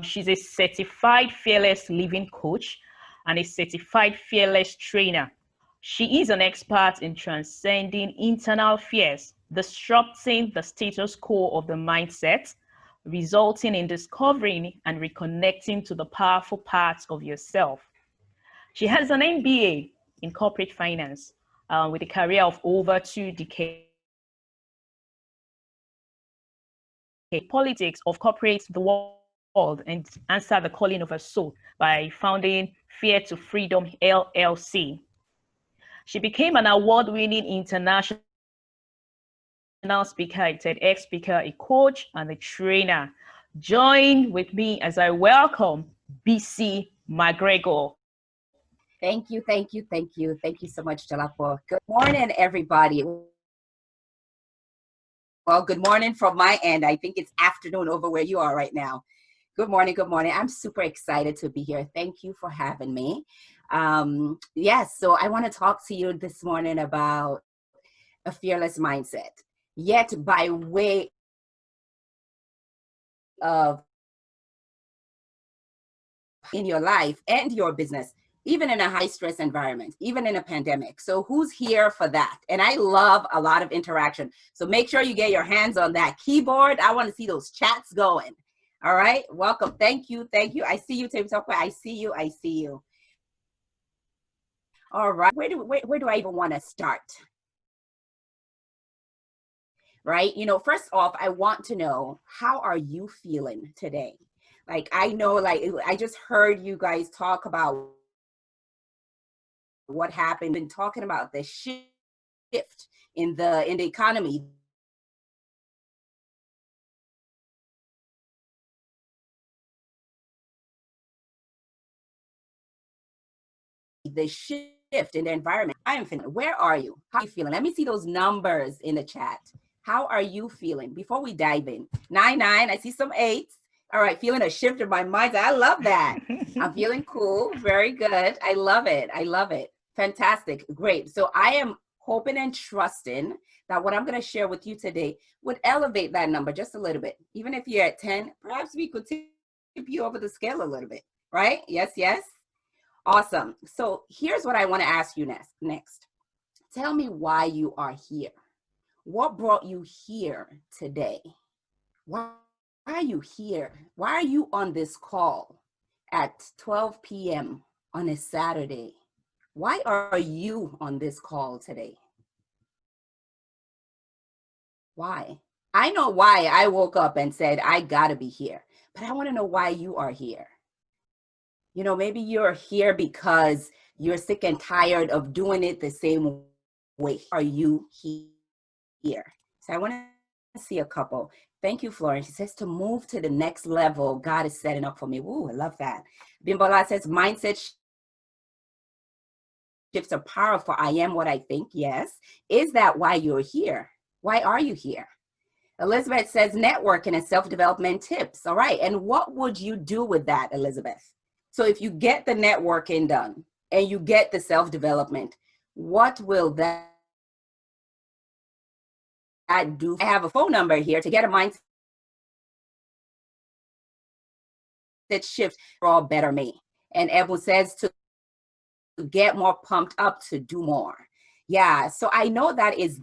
She's a certified fearless living coach and a certified fearless trainer. She is an expert in transcending internal fears, disrupting the status quo of the mindset, resulting in discovering and reconnecting to the powerful parts of yourself. She has an MBA in corporate finance with a career of over 2 decades. Politics of corporate the world and answer the calling of her soul by founding Fear to Freedom LLC. She became an award-winning international speaker, a TEDx speaker, a coach, and a trainer. Join with me as I welcome Bisi MacGregor. Thank you, thank you, thank you. Thank you so much, Jalapo. Good morning, everybody. Well, good morning from my end. I think it's afternoon over where you are right now. Good morning, good morning. I'm super excited to be here. Thank you for having me. Yes, so I want to talk to you this morning about a fearless mindset, yet by way of in your life and your business, even in a high stress environment, even in a pandemic. So who's here for that? And I love a lot of interaction. So make sure you get your hands on that keyboard. I want to see those chats going. All right. Welcome. Thank you. Thank you. I see you, Tim Tokwe. I see you. I see you. All right. Where do I even want to start? Right. You know, first off, I want to know, how are you feeling today? Like, I know, like, I just heard you guys talk about what happened and talking about the shift in the economy. The shift in the environment. I am feeling. Where are you? How are you feeling? Let me see those numbers in the chat. How are you feeling? Before we dive in, 9, I see some 8s. All right, feeling a shift in my mind. I love that. I'm feeling cool. Very good. I love it. I love it. Fantastic. Great. So I am hoping and trusting that what I'm going to share with you today would elevate that number just a little bit. Even if you're at 10, perhaps we could tip you over the scale a little bit, right? Yes, yes. Awesome. So here's what I want to ask you next. Tell me why you are here. What brought you here today? Why are you here? Why are you on this call at 12 p.m. on a Saturday? Why are you on this call today? Why? I know why I woke up and said, I gotta be here, but I want to know why you are here. You know, maybe you're here because you're sick and tired of doing it the same way. Are you here? So I want to see a couple. Thank you, Florence. She says to move to the next level, God is setting up for me. Ooh, I love that. Bimbola says mindset shifts are powerful. I am what I think. Yes. Is that why you're here? Why are you here? Elizabeth says networking and self-development tips. All right. And what would you do with that, Elizabeth? So if you get the networking done and you get the self-development, what will that do? I have a phone number here to get a mindset shift for all better me. And Ebu says to get more pumped up to do more. Yeah, so I know that is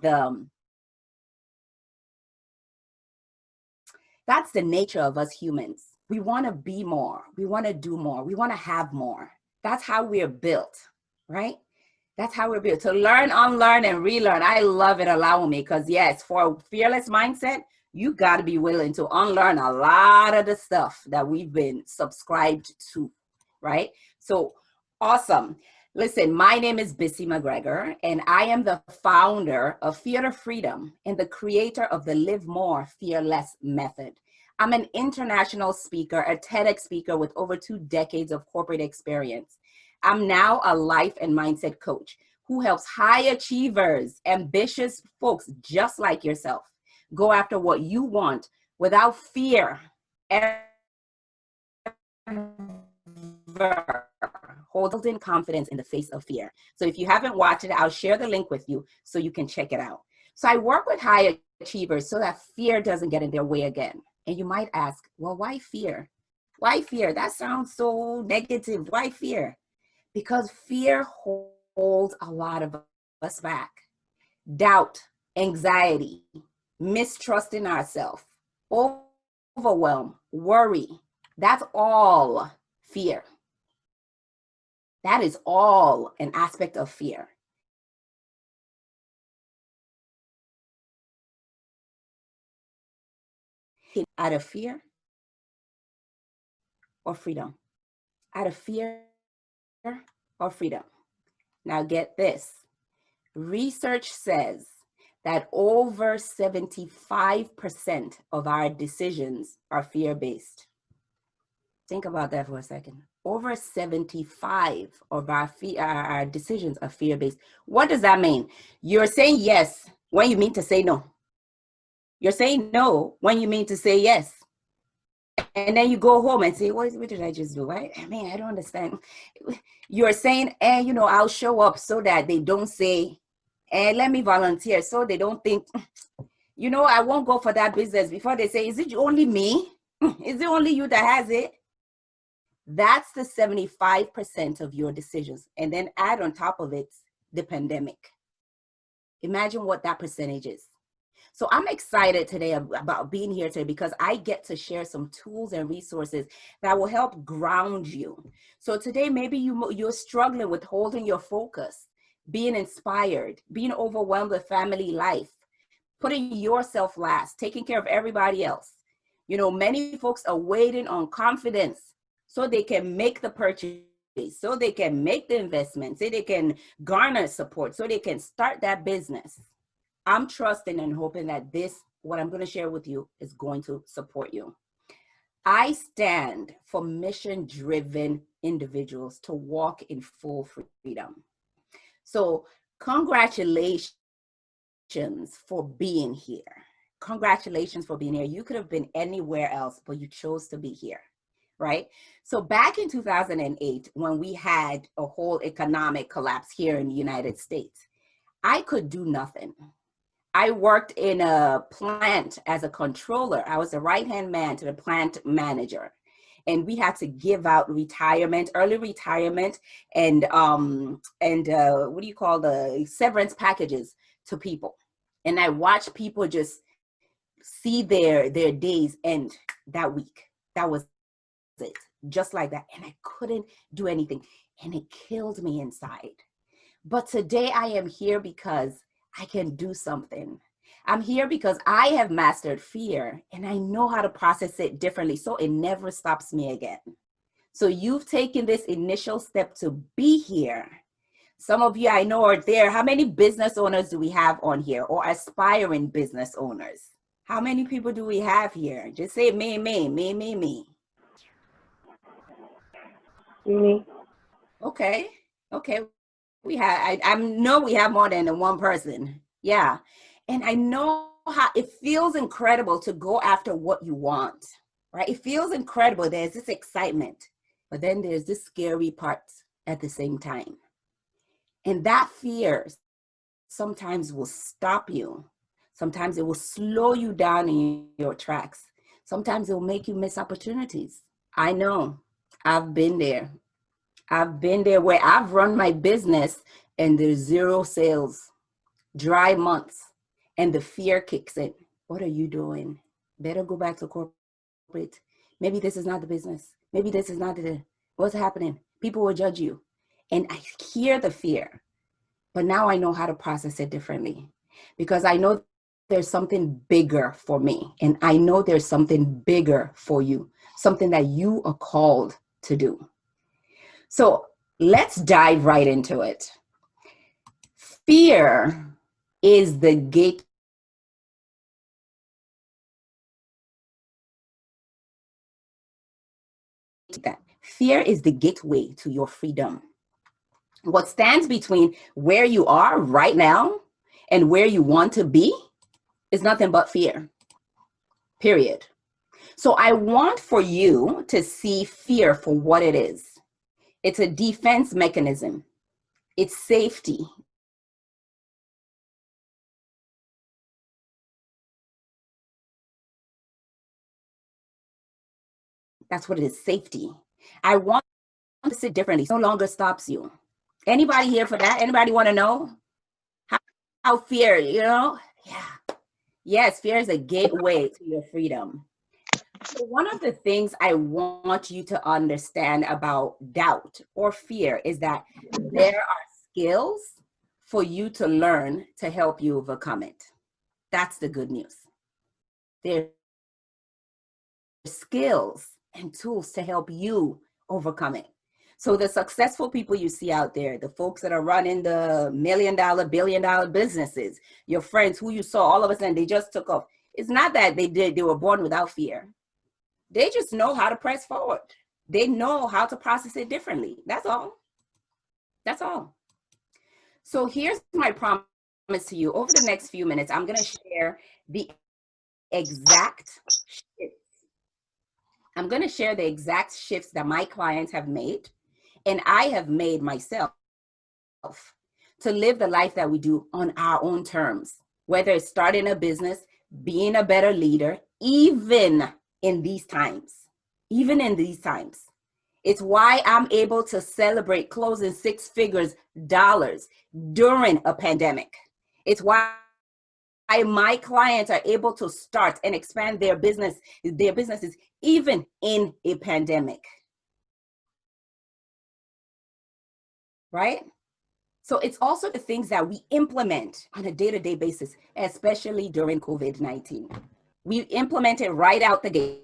that's the nature of us humans. We want to be more. We want to do more. We want to have more. That's how we're built, right? That's how we're built. To learn, unlearn, and relearn. I love it, allowing me, because yes, for a fearless mindset, you got to be willing to unlearn a lot of the stuff that we've been subscribed to, right? So awesome. Listen, my name is Bisi MacGregor, and I am the founder of Fear to Freedom and the creator of the Live More, Fear Less method. I'm an international speaker, a TEDx speaker with over 2 decades of corporate experience. I'm now a life and mindset coach who helps high achievers, ambitious folks just like yourself, go after what you want without fear ever. Holding confidence in the face of fear. So if you haven't watched it, I'll share the link with you so you can check it out. So I work with high achievers so that fear doesn't get in their way again. And you might ask, well, why fear? Why fear? That sounds so negative. Why fear? Because fear holds a lot of us back. Doubt, anxiety, mistrust in ourselves, overwhelm, worry. That's all fear. That is all an aspect of fear. Out of fear or freedom? Out of fear or freedom? Now get this. Research says that over 75% of our decisions are fear-based. Think about that for a second. Over 75 of our decisions are fear-based. What does that mean? You're saying yes when you mean to say no. You're saying no when you mean to say yes. And then you go home and say, what did I just do? I mean, I don't understand. You're saying, I'll show up so that they don't say, let me volunteer, so they don't think, I won't go for that business before they say, is it only me? Is it only you that has it? That's the 75% of your decisions. And then add on top of it, the pandemic. Imagine what that percentage is. So I'm excited today about being here today because I get to share some tools and resources that will help ground you. So today, maybe you're struggling with holding your focus, being inspired, being overwhelmed with family life, putting yourself last, taking care of everybody else. Many folks are waiting on confidence so they can make the purchase, so they can make the investment, so they can garner support, so they can start that business. I'm trusting and hoping that what I'm going to share with you is going to support you. I stand for mission-driven individuals to walk in full freedom. So congratulations for being here. Congratulations for being here. You could have been anywhere else, but you chose to be here, right? So back in 2008, when we had a whole economic collapse here in the United States, I could do nothing. I worked in a plant as a controller. I was the right-hand man to the plant manager. And we had to give out early retirement, and what do you call the severance packages to people. And I watched people just see their days end that week. That was it, just like that. And I couldn't do anything. And it killed me inside. But today I am here because I can do something. I'm here because I have mastered fear and I know how to process it differently, so it never stops me again. So you've taken this initial step to be here. Some of you I know are there. How many business owners do we have on here, or aspiring business owners? How many people do we have here? Just say me, me, me, me, me. Me. Okay. I know we have more than one person. Yeah. And I know how it feels incredible to go after what you want, right? It feels incredible. There's this excitement, but then there's this scary part at the same time. And that fear sometimes will stop you. Sometimes it will slow you down in your tracks. Sometimes it will make you miss opportunities. I know. I've been there. I've been there where I've run my business and there's zero sales, dry months, and the fear kicks in. What are you doing? Better go back to corporate. Maybe this is not the business. Maybe this is not what's happening. People will judge you. And I hear the fear, but now I know how to process it differently because I know there's something bigger for me. And I know there's something bigger for you, something that you are called to do. So let's dive right into it. Fear is the gate. Fear is the gateway to your freedom. What stands between where you are right now and where you want to be is nothing but fear, period. So I want for you to see fear for what it is. It's a defense mechanism. It's safety. That's what it is, safety. I want to sit differently. No longer stops you. Anybody here for that? Anybody want to know how fear, Yeah. Yes, fear is a gateway to your freedom. So one of the things I want you to understand about doubt or fear is that there are skills for you to learn to help you overcome it. That's the good news. There's skills and tools to help you overcome it. So the successful people you see out there, the folks that are running the $1 million, $1 billion businesses, your friends who you saw all of a sudden, they just took off. It's not that they were born without fear. They just know how to press forward. They know how to process it differently. That's all. That's all. So here's my promise to you. Over the next few minutes, I'm going to share the exact shifts. I'm going to share the exact shifts that my clients have made and I have made myself to live the life that we do on our own terms, whether it's starting a business, being a better leader, even in these times. Even in these times. It's why I'm able to celebrate closing six figures dollars during a pandemic. It's why my clients are able to start and expand their businesses even in a pandemic. Right? So it's also the things that we implement on a day-to-day basis, especially during COVID-19. We implement it right out the gate.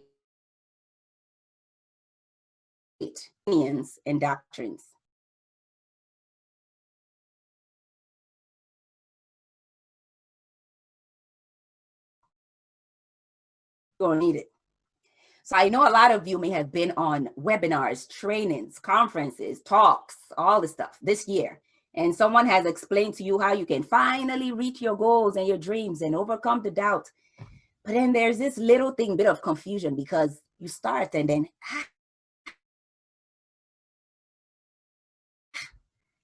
Opinions and doctrines. You're gonna need it. So I know a lot of you may have been on webinars, trainings, conferences, talks, all this stuff this year. And someone has explained to you how you can finally reach your goals and your dreams and overcome the doubt. But then there's this little thing, bit of confusion, because you start and then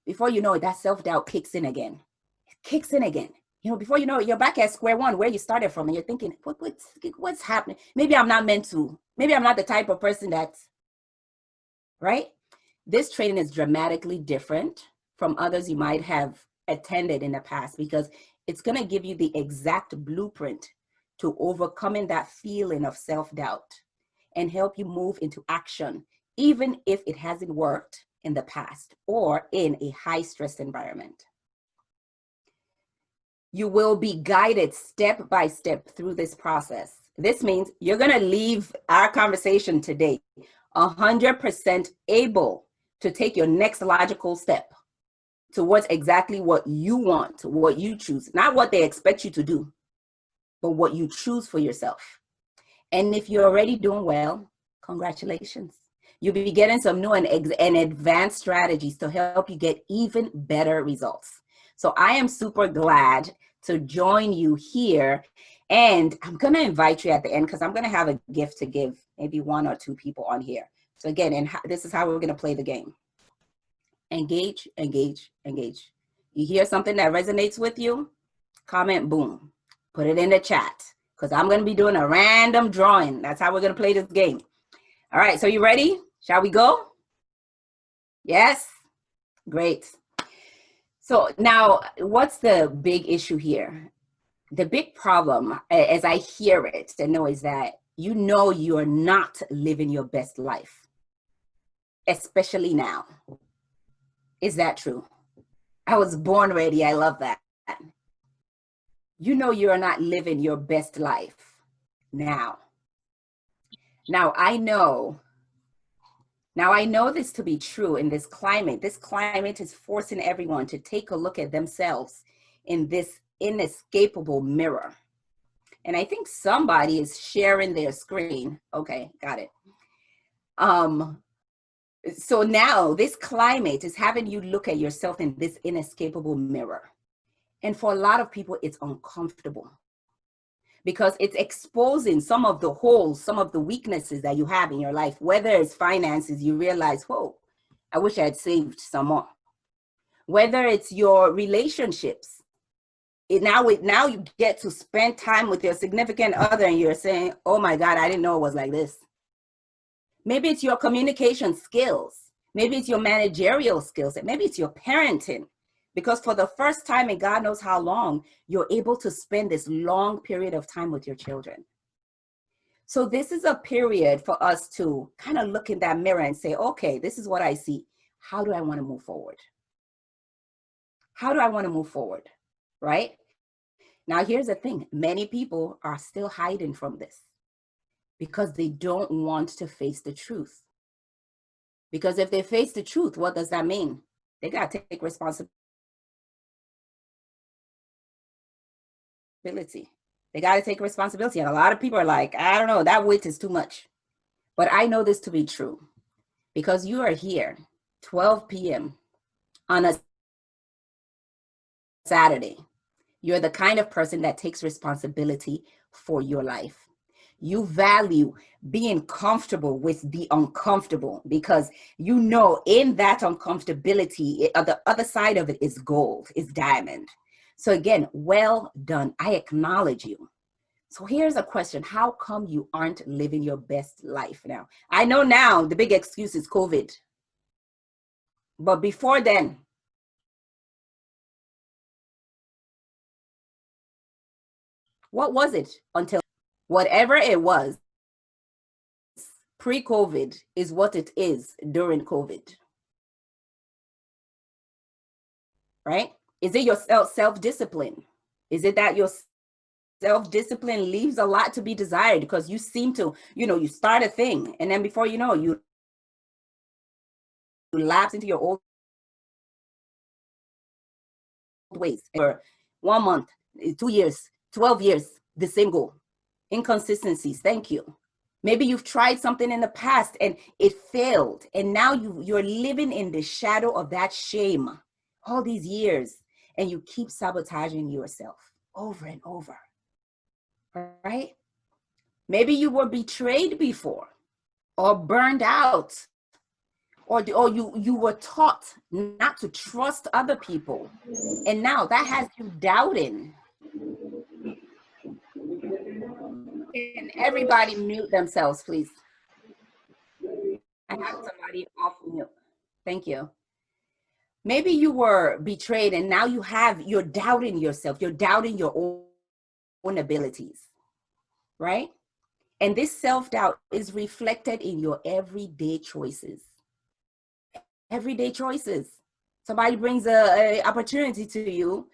before you know it, that self-doubt kicks in again. It kicks in again. You know, before you know it, you're back at square one where you started from, and you're thinking, what's happening? Maybe I'm not meant to. Maybe I'm not the type of person that's, right? This training is dramatically different from others you might have attended in the past, because it's going to give you the exact blueprint to overcoming that feeling of self-doubt and help you move into action, even if it hasn't worked in the past or in a high-stress environment. You will be guided step by step through this process. This means you're going to leave our conversation today 100% able to take your next logical step towards exactly what you want, what you choose, not what they expect you to do, but what you choose for yourself. And if you're already doing well, congratulations. You'll be getting some new and advanced strategies to help you get even better results. So I am super glad to join you here. And I'm going to invite you at the end, because I'm going to have a gift to give maybe one or two people on here. So again, and this is how we're going to play the game. Engage, engage, engage. You hear something that resonates with you? Comment, boom. Put it in the chat, because I'm going to be doing a random drawing. That's how we're going to play this game. All right, so you ready? Shall we go? Yes? Great. So now, what's the big issue here? The big problem, as I hear it and know, is that you know you're not living your best life, especially now. Is that true? I was born ready. I love that. You know you're not living your best life now. Now I know this to be true in this climate. This climate is forcing everyone to take a look at themselves in this inescapable mirror. And I think somebody is sharing their screen. Okay, got it. So now this climate is having you look at yourself in this inescapable mirror. And for a lot of people, it's uncomfortable, because it's exposing some of the holes, some of the weaknesses that you have in your life. Whether it's finances, you realize, whoa, I wish I had saved some more. Whether it's your relationships, now you get to spend time with your significant other and you're saying, oh my God, I didn't know it was like this. Maybe it's your communication skills. Maybe it's your managerial skills. Maybe it's your parenting. Because for the first time in God knows how long, you're able to spend this long period of time with your children. So this is a period for us to kind of look in that mirror and say, okay, this is what I see. How do I want to move forward? How do I want to move forward? Right? Now, here's the thing. Many people are still hiding from this because they don't want to face the truth. Because if they face the truth, what does that mean? They got to take responsibility. They got to take responsibility. And a lot of people are like, I don't know, that weight is too much. But I know this to be true because you are here 12 p.m. on a Saturday. You're the kind of person that takes responsibility for your life. You value being comfortable with the uncomfortable because you know in that uncomfortability, the other side of it is gold, is diamond. So again, well done. I acknowledge you. So here's a question. How come you aren't living your best life now? I know now the big excuse is COVID. But before then, what was it until whatever it was pre-COVID is what it is during COVID, right? Is it your self-discipline? Is it that your self-discipline leaves a lot to be desired because you seem to, you start a thing and then before you know, you lapse into your old ways for 1 month, 2 years, 12 years, the same goal. Inconsistencies. Thank you. Maybe you've tried something in the past and it failed. And now you're living in the shadow of that shame all these years. And you keep sabotaging yourself over and over. Right? Maybe you were betrayed before or burned out. Or you were taught not to trust other people. And now that has you doubting. Can everybody mute themselves, please? I have somebody off mute. Thank you. Maybe you were betrayed and now you're doubting yourself. You're doubting your own abilities, right? And this self-doubt is reflected in your everyday choices. Everyday choices. Somebody brings a opportunity to you.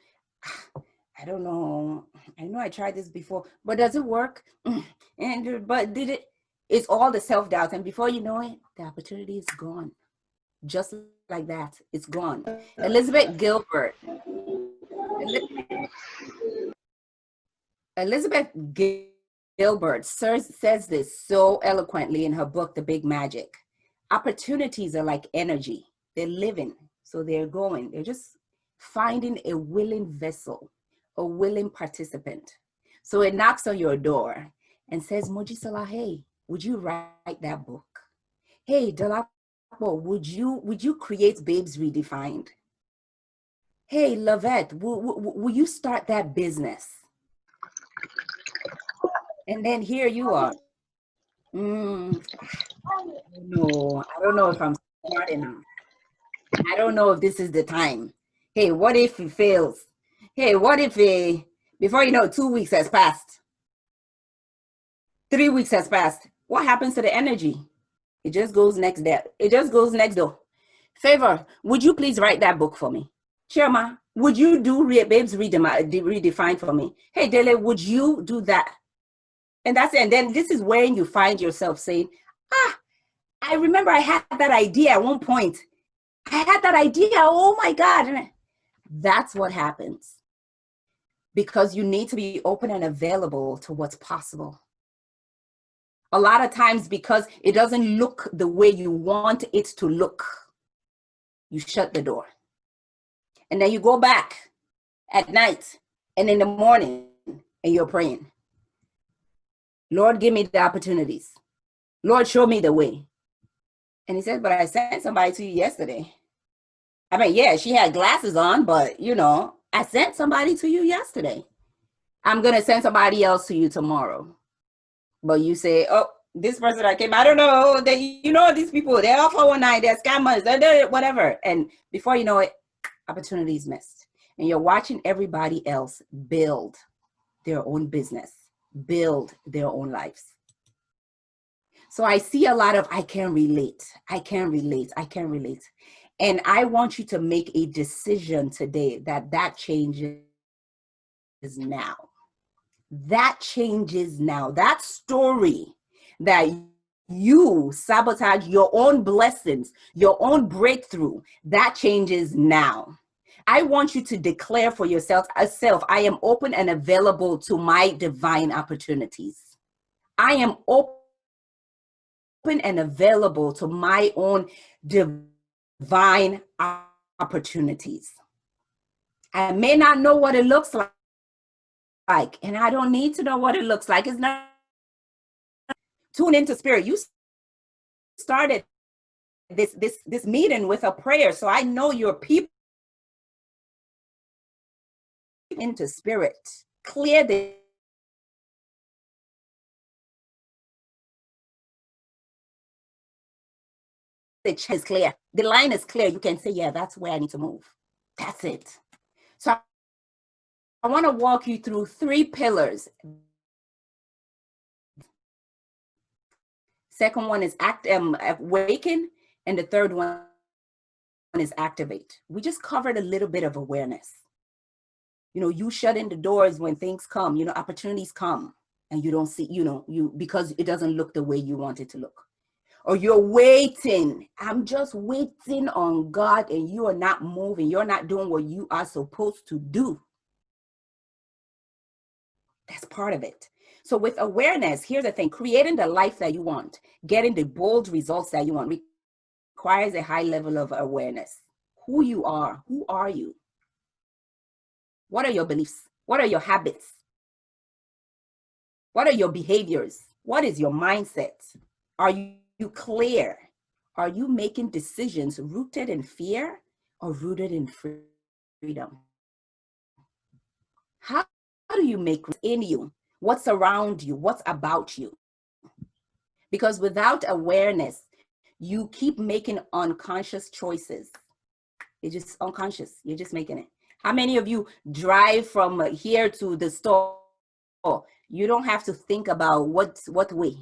I don't know. I know I tried this before, but does it work? But did it? It's all the self-doubt. And before you know it, the opportunity is gone. Just like that, it's gone. Elizabeth Gilbert says this so eloquently in her book, The Big Magic. Opportunities are like energy. They're living, so they're going. They're just finding a willing vessel, a willing participant. So it knocks on your door and says, Mojisola, hey, would you write that book? Hey, Dolapo, would you create Babes Redefined? Hey, Lavette, will you start that business? And then here you are. I don't know if I'm smart enough. I don't know if this is the time. Hey, what if it fails? Hey, what if before you know, 2 weeks has passed? 3 weeks has passed. What happens to the energy? It just goes next there. It just goes next door. Favor, would you please write that book for me? Sherma, would you do Babes Redefined for me? Hey, Dele, would you do that? And that's it. And then this is when you find yourself saying, I remember I had that idea at one point. I had that idea. Oh my God. That's what happens. Because you need to be open and available to what's possible. A lot of times because it doesn't look the way you want it to look, you shut the door. And then you go back at night and in the morning and you're praying. Lord, give me the opportunities. Lord, show me the way. And he says, but I sent somebody to you yesterday. I mean, yeah, she had glasses on, but I sent somebody to you yesterday. I'm going to send somebody else to you tomorrow. But you say, oh, this person that came, I don't know, these people, they're all 419, they're scammers, they're whatever. And before you know it, opportunities missed. And you're watching everybody else build their own business, build their own lives. So I see a lot of, I can relate. And I want you to make a decision today that changes now. That changes now. That story that you sabotage your own blessings, your own breakthrough, that changes now. I want you to declare for yourself, I am open and available to my divine opportunities. I am open and available to my own divine opportunities. I may not know what it looks like, and I don't need to know what it looks like. It's not. Tune into spirit. You started this meeting with a prayer, so I know your people into spirit. Clear the check is clear. The line is clear. You can say, yeah, that's where I need to move. That's it. So I want to walk you through 3 pillars. Second one is awaken, and the third one is activate. We just covered a little bit of awareness. You shut in the doors when things come, opportunities come, and you don't see, because it doesn't look the way you want it to look. Or you're waiting. I'm just waiting on God, and you are not moving. You're not doing what you are supposed to do. That's part of it. So with awareness, here's the thing: creating the life that you want, getting the bold results that you want requires a high level of awareness. Who you are. Who are you? What are your beliefs? What are your habits? What are your behaviors? What is your mindset? Are you clear? Are you making decisions rooted in fear or rooted in freedom? How do you make in you? What's around you? What's about you? Because without awareness, you keep making unconscious choices. It's just unconscious. You're just making it. How many of you drive from here to the store? You don't have to think about what way,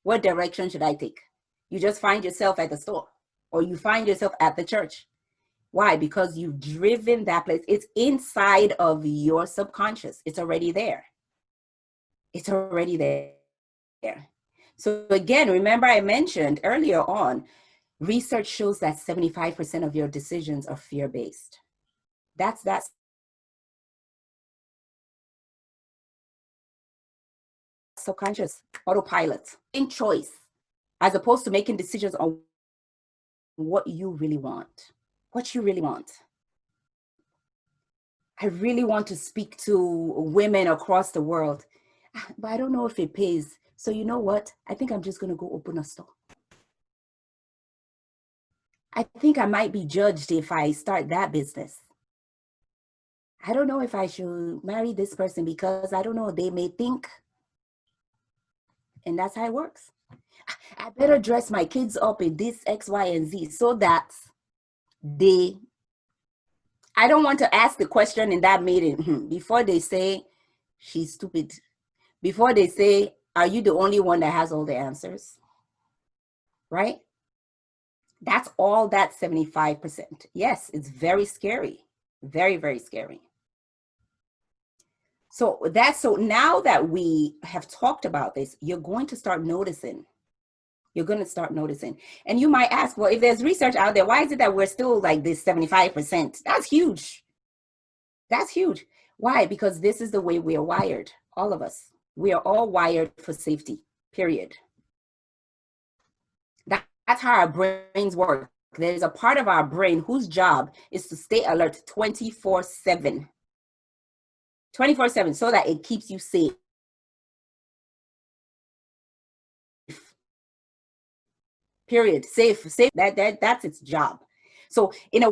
what direction should I take? You just find yourself at the store, or you find yourself at the church. Why? Because you've driven that place. It's inside of your subconscious. It's already there. It's already there. So again, remember I mentioned earlier on, research shows that 75% of your decisions are fear-based. That's subconscious autopilot in choice, as opposed to making decisions on what you really want. What you really want. I really want to speak to women across the world, but I don't know if it pays. So you know what? I think I'm just going to go open a store. I think I might be judged if I start that business. I don't know if I should marry this person because I don't know, they may think. And that's how it works. I better dress my kids up in this X, Y, and Z so that I don't want to ask the question in that meeting before they say she's stupid. Before they say, are you the only one that has all the answers? Right? That's all that 75%. Yes, it's very scary. Very, very scary. So now that we have talked about this, you're going to start noticing. You're going to start noticing. And you might ask, well, if there's research out there, why is it that we're still like this 75%? That's huge. That's huge. Why? Because this is the way we are wired, all of us. We are all wired for safety, period. That's how our brains work. There's a part of our brain whose job is to stay alert 24/7. 24/7, so that it keeps you safe. Period. Safe. That's its job. So in a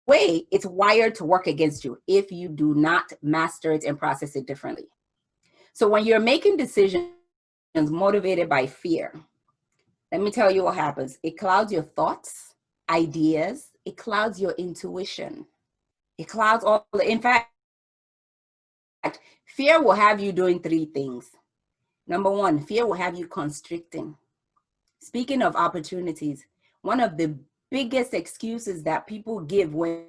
way, it's wired to work against you if you do not master it and process it differently. So when you're making decisions motivated by fear. Let me tell you what happens. It clouds your thoughts, ideas. It clouds your intuition. It clouds all. In fact, fear will have you doing three things. Number one, fear will have you constricting. Speaking of opportunities, one of the biggest excuses that people give when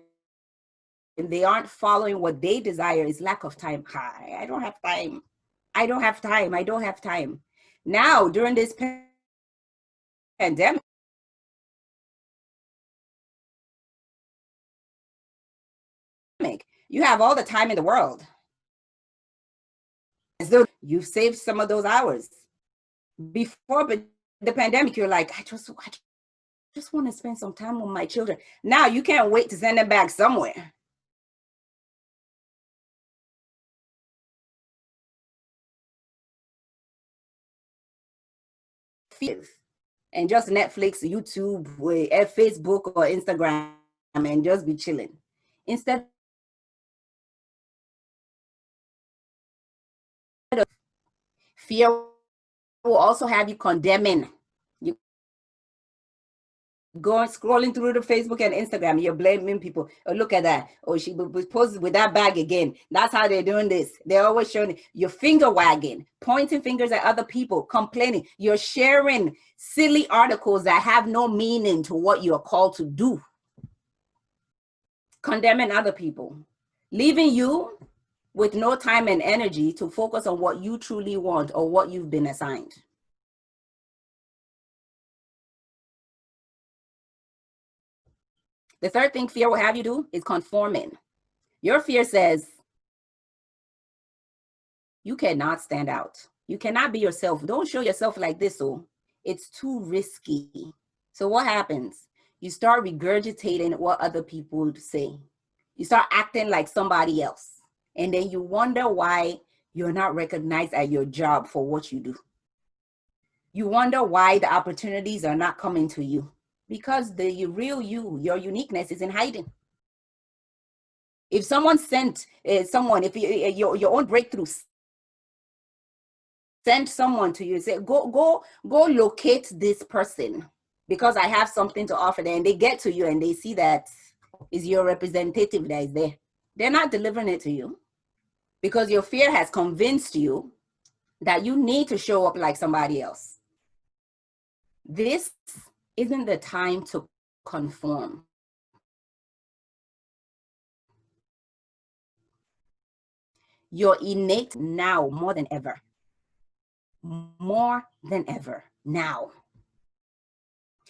they aren't following what they desire is lack of time. I don't have time. I don't have time. I don't have time. Now, during this pandemic, you have all the time in the world. So you've saved some of those hours. Before the pandemic, you're like, I just want to spend some time with my children. Now you can't wait to send them back somewhere. And just Netflix, YouTube, Facebook, or Instagram, and just be chilling. Instead of fear will also have you condemning. You going scrolling through the Facebook and Instagram, you're blaming people. Oh, look at that. Oh, she was posted with that bag again. That's how they're doing this. They're always showing your finger wagging, pointing fingers at other people, complaining. You're sharing silly articles that have no meaning to what you're called to do. Condemning other people, leaving you with no time and energy to focus on what you truly want or what you've been assigned. The third thing fear will have you do is conforming. Your fear says you cannot stand out. You cannot be yourself. Don't show yourself like this. So it's too risky. So what happens? You start regurgitating what other people say. You start acting like somebody else. And then you wonder why you're not recognized at your job for what you do. You wonder why the opportunities are not coming to you. Because the real you, your uniqueness, is in hiding. If someone sent someone, if your own breakthrough sent someone to you, say, go locate this person because I have something to offer them. And they get to you and they see that is your representative that is there. They're not delivering it to you because your fear has convinced you that you need to show up like somebody else. This isn't the time to conform. Your innate now more than ever. More than ever now.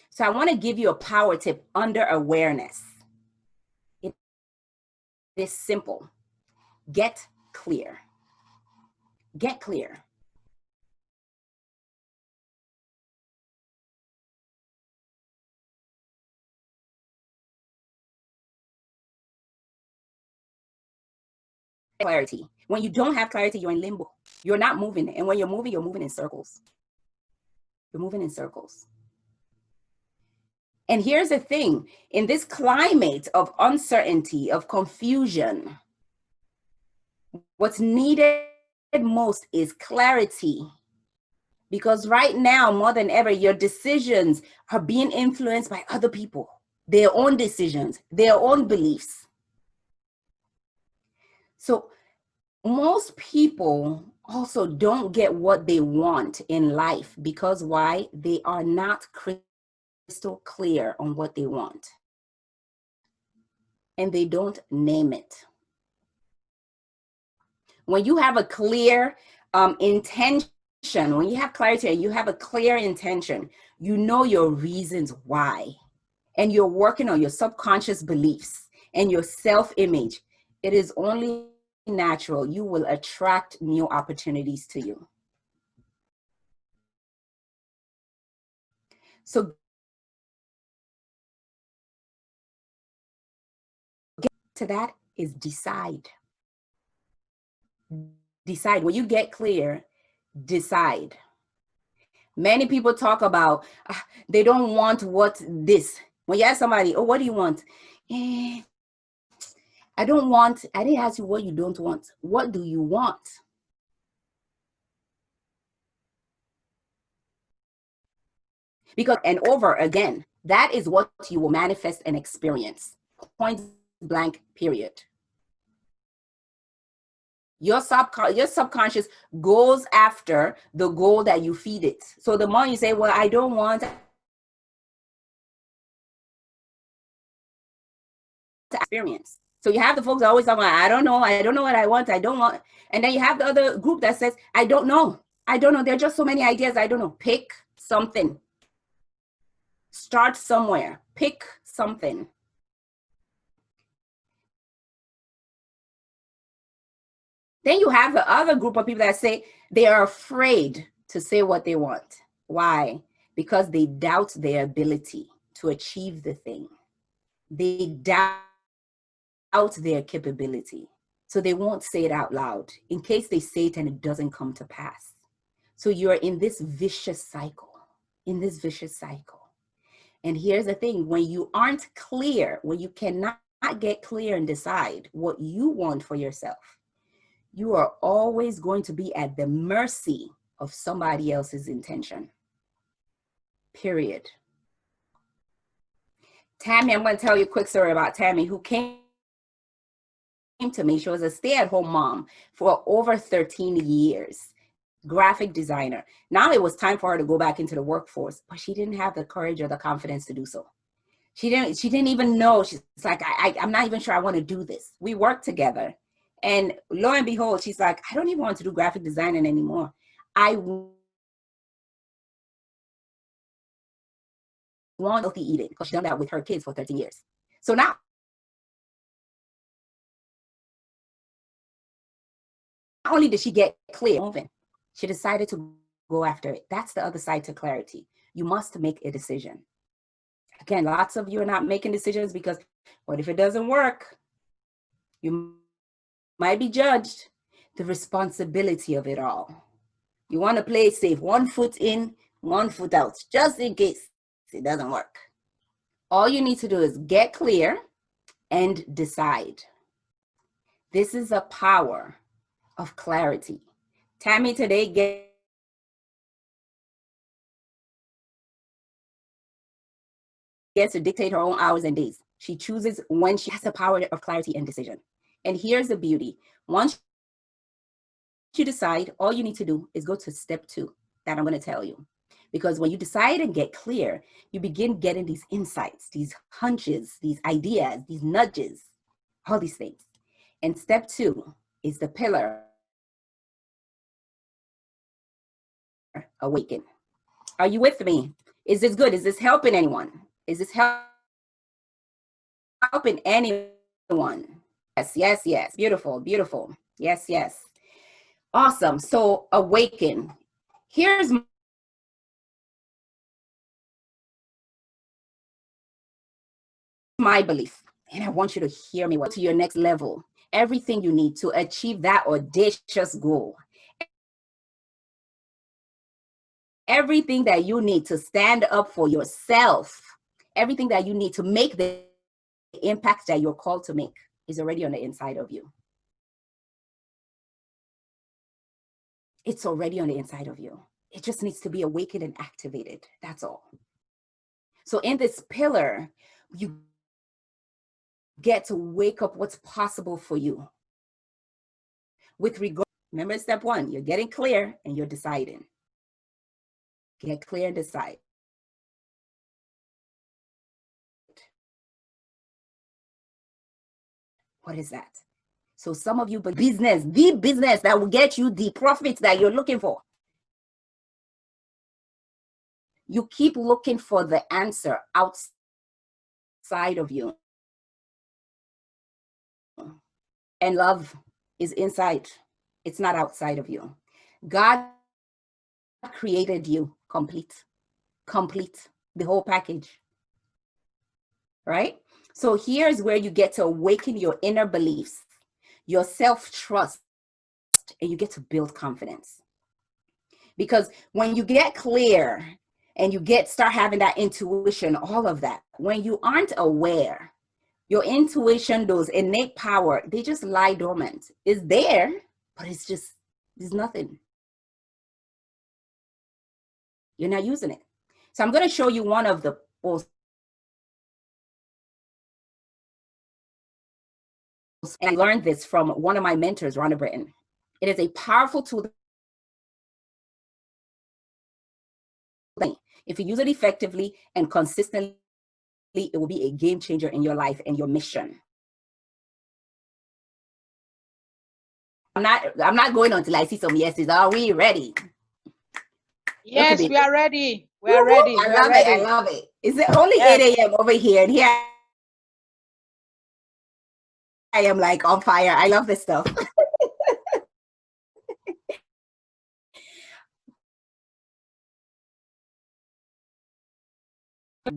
So I want to give you a power tip under awareness. It is simple. Get clear. Get clear. Clarity. When you don't have clarity, you're in limbo. You're not moving. And when you're moving in circles. You're moving in circles. And here's the thing. In this climate of uncertainty, of confusion, what's needed most is clarity. Because right now, more than ever, your decisions are being influenced by other people, their own decisions, their own beliefs. So most people also don't get what they want in life because why? They are not crystal clear on what they want. And they don't name it. When you have a clear intention, when you have clarity and you have a clear intention, you know your reasons why. And you're working on your subconscious beliefs and your self-image. It is only natural. You will attract new opportunities to you. So get to that is decide. Decide. When you get clear, decide. Many people talk about they don't want what this. When you ask somebody, oh, what do you want? I didn't ask you what you don't want. What do you want? Because, and over again, that is what you will manifest and experience. Point blank, period. Your subconscious goes after the goal that you feed it. So the more you say, well, I don't want to experience. So you have the folks that always talk about, I don't know what I want, I don't want. And then you have the other group that says, I don't know. There are just so many ideas, I don't know. Pick something. Start somewhere. Pick something. Then you have the other group of people that say they are afraid to say what they want. Why? Because they doubt their ability to achieve the thing. They doubt their capability. So they won't say it out loud in case they say it and it doesn't come to pass. So you're in this vicious cycle, And here's the thing, when you aren't clear, when you cannot get clear and decide what you want for yourself, you are always going to be at the mercy of somebody else's intention. Period. Tammy, I'm going to tell you a quick story about Tammy, who came to me. She was a stay-at-home mom for over 13 years, graphic designer. Now it was time for her to go back into the workforce, but she didn't have the courage or the confidence to do so. She didn't even know. She's like, I'm not even sure I want to do this. We worked together. And lo and behold, she's like, I don't even want to do graphic designing anymore. I want healthy eating, because she's done that with her kids for 13 years. So now, not only did she get clear moving, she decided to go after it. That's the other side to clarity. You must make a decision. Again, lots of you are not making decisions because what if it doesn't work? You might be judged. The responsibility of it all. You want to play safe, 1 foot in, 1 foot out, just in case it doesn't work. All you need to do is get clear and decide. This is a power of clarity. Tammy today gets to dictate her own hours and days. She chooses when she has the power of clarity and decision. And here's the beauty. Once you decide, all you need to do is go to step 2 that I'm going to tell you. Because when you decide and get clear, you begin getting these insights, these hunches, these ideas, these nudges, all these things. And step 2 is the pillar, awaken. Are you with me? Is this good? Is this helping anyone? Is this helping anyone? Yes. Beautiful. Yes. Awesome. So awaken. Here's my belief, and I want you to hear me. To your next level, everything you need to achieve that audacious goal, everything that you need to stand up for yourself, everything that you need to make the impact that you're called to make is already on the inside of you. It's already on the inside of you. It just needs to be awakened and activated. That's all. So in this pillar, you get to wake up what's possible for you. With regard, remember step 1, you're getting clear and you're deciding. Get clear and decide. What is that? So some of you, but the business that will get you the profits that you're looking for. You keep looking for the answer outside of you. And love is inside. It's not outside of you. God created you complete, the whole package, right? So here's where you get to awaken your inner beliefs, your self-trust, and you get to build confidence. Because when you get clear and you start having that intuition, all of that, when you aren't aware, your intuition, those innate power, they just lie dormant. It's there, but there's nothing. You're not using it. So I'm going to show you one of the posts. And I learned this from one of my mentors, Rhonda Britton. It is a powerful tool. If you use it effectively and consistently, it will be a game changer in your life and your mission. I'm not going until I see some yeses. Are we ready? Yes, we are ready. We are ready. I love it. I love it. Is it only 8 a.m. over here? And here I am like on fire. I love this stuff.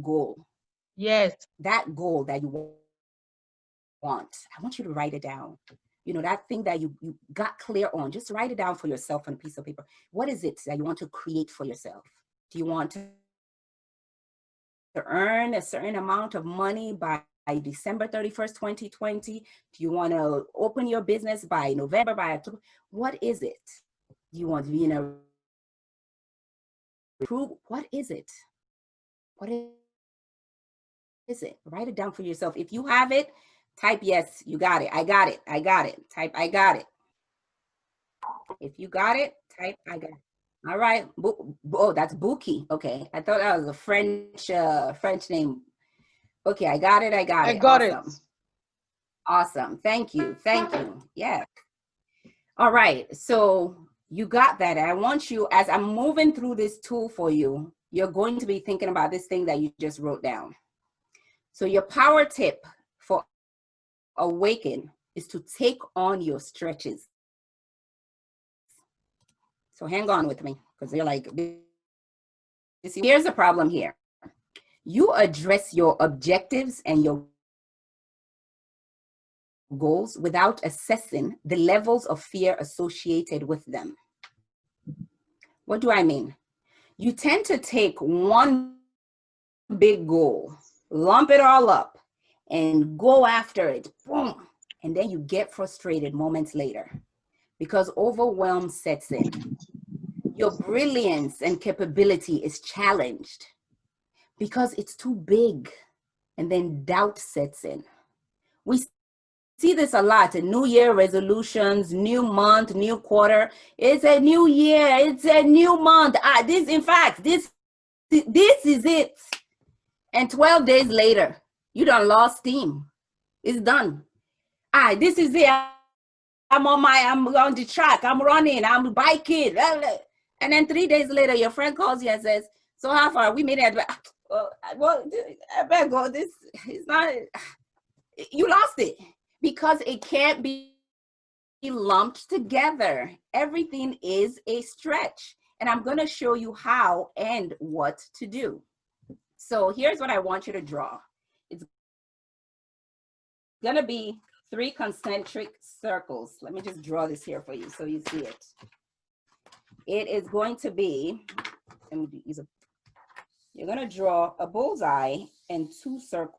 Goal. Yes. That goal that you want, I want you to write it down. You know, that thing that you got clear on, just write it down for yourself on a piece of paper. What is it that you want to create for yourself? Do you want to earn a certain amount of money by December 31st, 2020? Do you want to open your business by November, by October? What is it? Do you want to be in a prove? What is it? What is it? Write it down for yourself. If you have it, type yes, you got it. I got it. I got it. Type I got it. If you got it, type I got it. All right. Oh, that's Buki. Okay. I thought that was a French name. Okay, I got it. I got it. Awesome. Awesome. Thank you. Thank you. Yeah. All right. So you got that. I want you, as I'm moving through this tool for you, you're going to be thinking about this thing that you just wrote down. So your power tip for awaken is to take on your stretches. So hang on with me, because you're like, here's the problem here. You address your objectives and your goals without assessing the levels of fear associated with them. What do I mean? You tend to take one big goal, lump it all up, and go after it, boom, and then you get frustrated moments later because overwhelm sets in. Your brilliance and capability is challenged because it's too big, and then doubt sets in. We see this a lot in New Year resolutions, new month, new quarter. It's a new year, it's a new month. This is it. And 12 days later, you done lost steam. It's done. This is it. I'm on the track. I'm running. I'm biking. And then 3 days later, your friend calls you and says, so how far? We made it. Well, I better go. This is not, you lost it because it can't be lumped together. Everything is a stretch. And I'm going to show you how and what to do. So here's what I want you to draw. It's going to be 3 concentric circles. Let me just draw this here for you so you see it. It is going to be, you're going to draw a bullseye and 2 circles.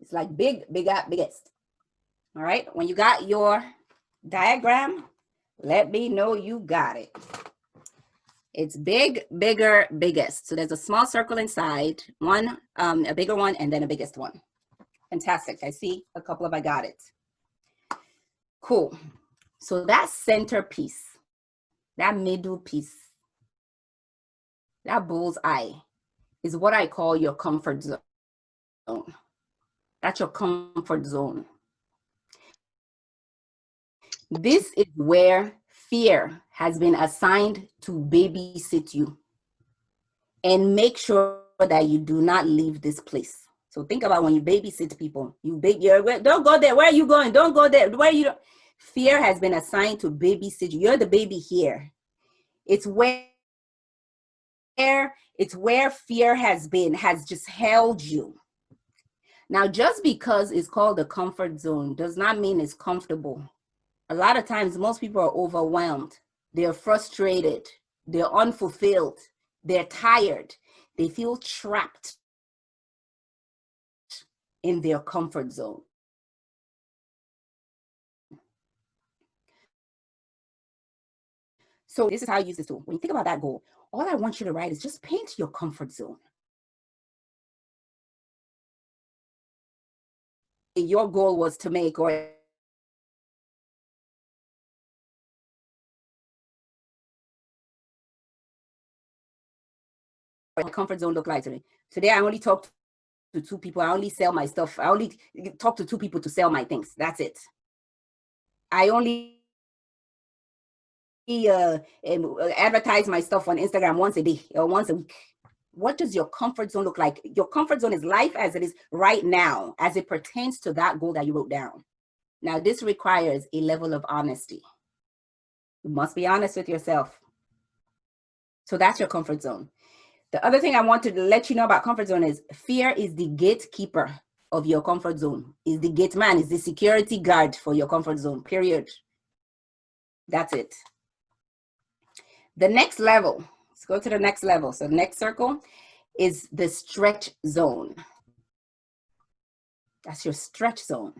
It's like biggest. All right. When you got your diagram, let me know you got it. It's big, bigger, biggest. So there's a small circle inside, one, a bigger one, and then a biggest one. Fantastic. I see a couple of I got it. Cool. So that center piece, that middle piece, that bullseye is what I call your comfort zone. That's your comfort zone. This is where fear has been assigned to babysit you and make sure that you do not leave this place. So think about when you babysit people, don't go there. Where are you going? Don't go there. Fear has been assigned to babysit you. You're the baby here. It's where fear has just held you. Now, just because it's called the comfort zone does not mean it's comfortable. A lot of times, most people are overwhelmed. They're frustrated. They're unfulfilled. They're tired. They feel trapped in their comfort zone. So this is how I use this tool. When you think about that goal, all I want you to write is just paint your comfort zone. Your goal was to make, or comfort zone look like today. Today, I only talk to 2 people. I only sell my stuff. I only talk to 2 people to sell my things. That's it. I only advertise my stuff on Instagram once a day or once a week. What does your comfort zone look like? Your comfort zone is life as it is right now, as it pertains to that goal that you wrote down. Now, this requires a level of honesty. You must be honest with yourself. So that's your comfort zone. The other thing I want to let you know about comfort zone is fear is the gatekeeper of your comfort zone. Is the gate man, is the security guard for your comfort zone, period. That's it. The next level, let's go to the next level. So the next circle is the stretch zone. That's your stretch zone.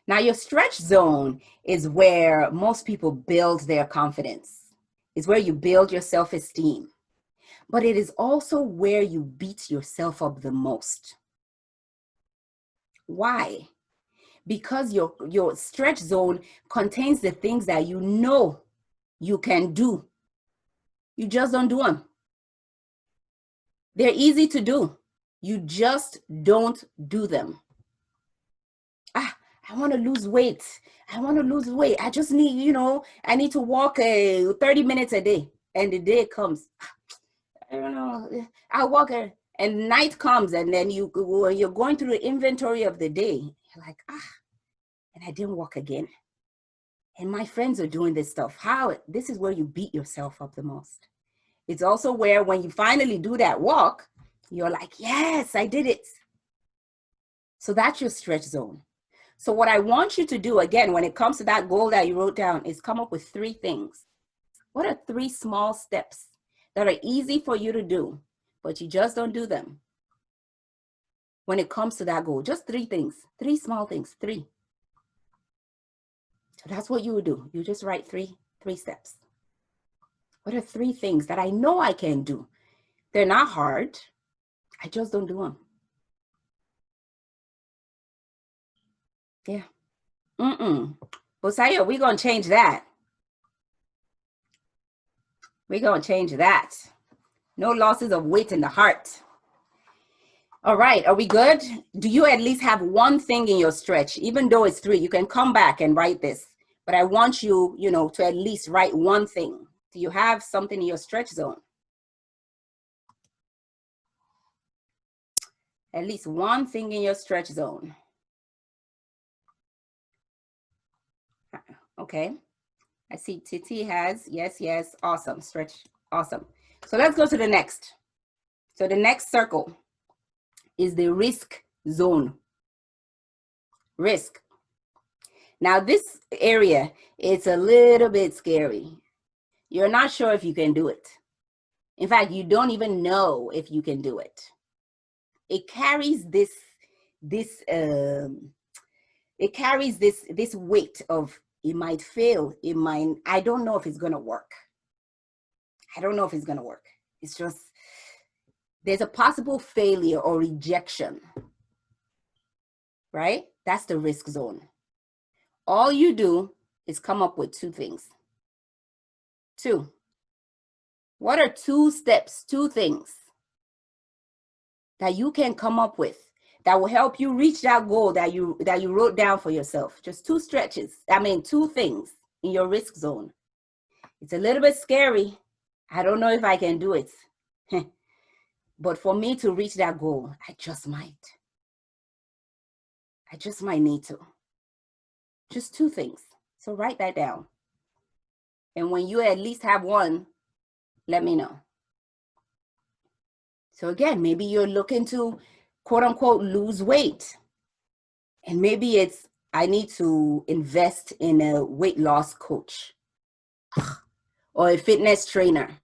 Now, your stretch zone is where most people build their confidence. It's where you build your self-esteem. But it is also where you beat yourself up the most. Why? Because your stretch zone contains the things that you know you can do. You just don't do them. They're easy to do. You just don't do them. I want to lose weight. I want to lose weight. I just need, I need to walk 30 minutes a day. And the day comes. I don't know. I walk and night comes, and then you're going through the inventory of the day. You're like, and I didn't walk again. And my friends are doing this stuff. This is where you beat yourself up the most. It's also where when you finally do that walk, you're like, yes, I did it. So that's your stretch zone. So what I want you to do, again, when it comes to that goal that you wrote down, is come up with 3 things. What are 3 small steps that are easy for you to do, but you just don't do them? When it comes to that goal, just 3 things, 3 small things, 3. So that's what you would do. You just write 3 steps. What are 3 things that I know I can do? They're not hard. I just don't do them. Yeah. Bosaya, we're going to change that. We're going to change that. No losses of weight in the heart. All right. Are we good? Do you at least have 1 thing in your stretch? Even though it's 3, you can come back and write this. But I want you, to at least write 1 thing. Do you have something in your stretch zone? At least 1 thing in your stretch zone. Okay. I see Titi has, yes. Awesome. Stretch. Awesome. So let's go to the next. So the next circle is the risk zone. Risk. Now this area, it's a little bit scary. You're not sure if you can do it. In fact, you don't even know if you can do it. It carries this weight of, it might fail, I don't know if it's going to work. I don't know if it's going to work. It's just, there's a possible failure or rejection, right? That's the risk zone. All you do is come up with 2 things. 2. What are 2 steps, 2 things that you can come up with that will help you reach that goal that you wrote down for yourself? Just 2 2 things in your risk zone. It's a little bit scary. I don't know if I can do it. But for me to reach that goal, I just might need to. Just 2 things. So write that down. And when you at least have 1, let me know. So again, maybe you're looking to, quote unquote, lose weight. And maybe it's, I need to invest in a weight loss coach or a fitness trainer.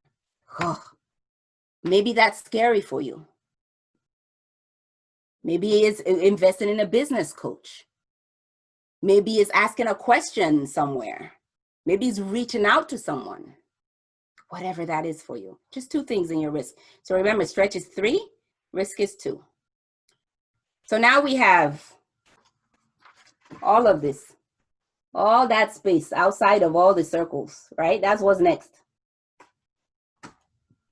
Maybe that's scary for you. Maybe it's investing in a business coach. Maybe it's asking a question somewhere. Maybe it's reaching out to someone. Whatever that is for you. Just 2 things in your risk. So remember, stretch is 3, risk is 2. So now we have all of this, all that space outside of all the circles, right? That's what's next.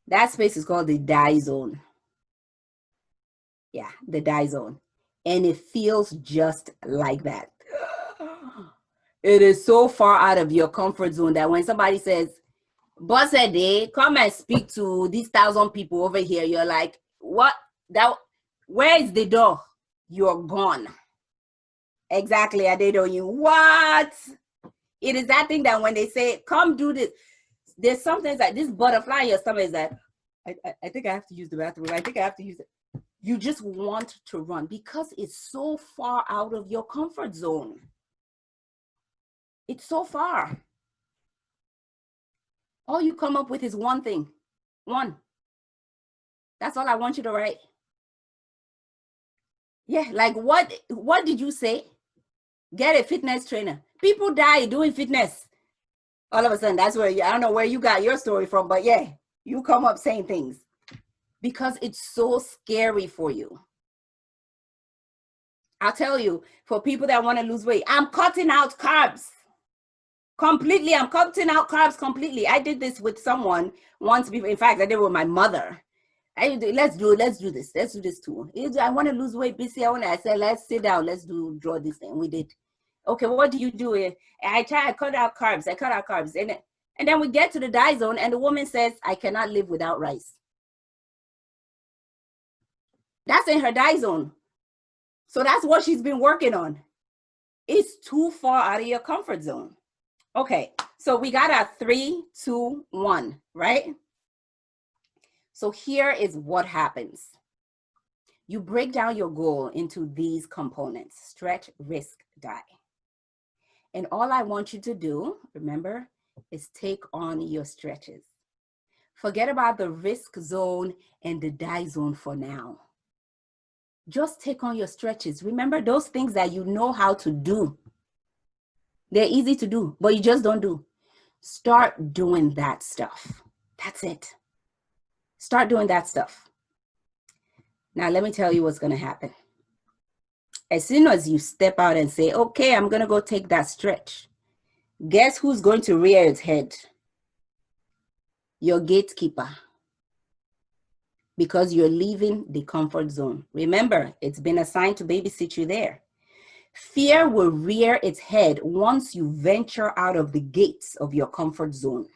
That space is called the die zone. Yeah, the die zone. And it feels just like that. It is so far out of your comfort zone that when somebody says, Boss Ade, come and speak to these 1,000 people over here, you're like, what? Where is the door? You're gone. Exactly, Adedoyin. What? It is that thing that when they say, come do this, there's something like this butterfly in your stomach is that, I think I have to use the bathroom. I think I have to use it. You just want to run because it's so far out of your comfort zone. It's so far. All you come up with is one thing. One. That's all I want you to write. Yeah, like what did you say? Get a fitness trainer. People die doing fitness. All of a sudden, that's where I don't know where you got your story from, but yeah, you come up saying things because it's so scary for you. I'll tell you, for people that want to lose weight, I'm cutting out carbs completely. I'm cutting out carbs completely. I did this with someone once before. In fact, I did it with my mother. Let's do this too. I want to lose weight, Bisi. I said, let's sit down, draw this thing. We did. Okay, what do you do? I cut out carbs. And then we get to the die zone and the woman says, I cannot live without rice. That's in her die zone. So that's what she's been working on. It's too far out of your comfort zone. Okay, so we got our 3, 2, 1, right? So here is what happens. You break down your goal into these components: stretch, risk, die. And all I want you to do, remember, is take on your stretches. Forget about the risk zone and the die zone for now. Just take on your stretches. Remember those things that you know how to do. They're easy to do, but you just don't do. Start doing that stuff. That's it. Start doing that stuff. Now, let me tell you what's going to happen. As soon as you step out and say, okay, I'm going to go take that stretch, guess who's going to rear its head? Your gatekeeper. Because you're leaving the comfort zone. Remember, it's been assigned to babysit you there. Fear will rear its head once you venture out of the gates of your comfort zone.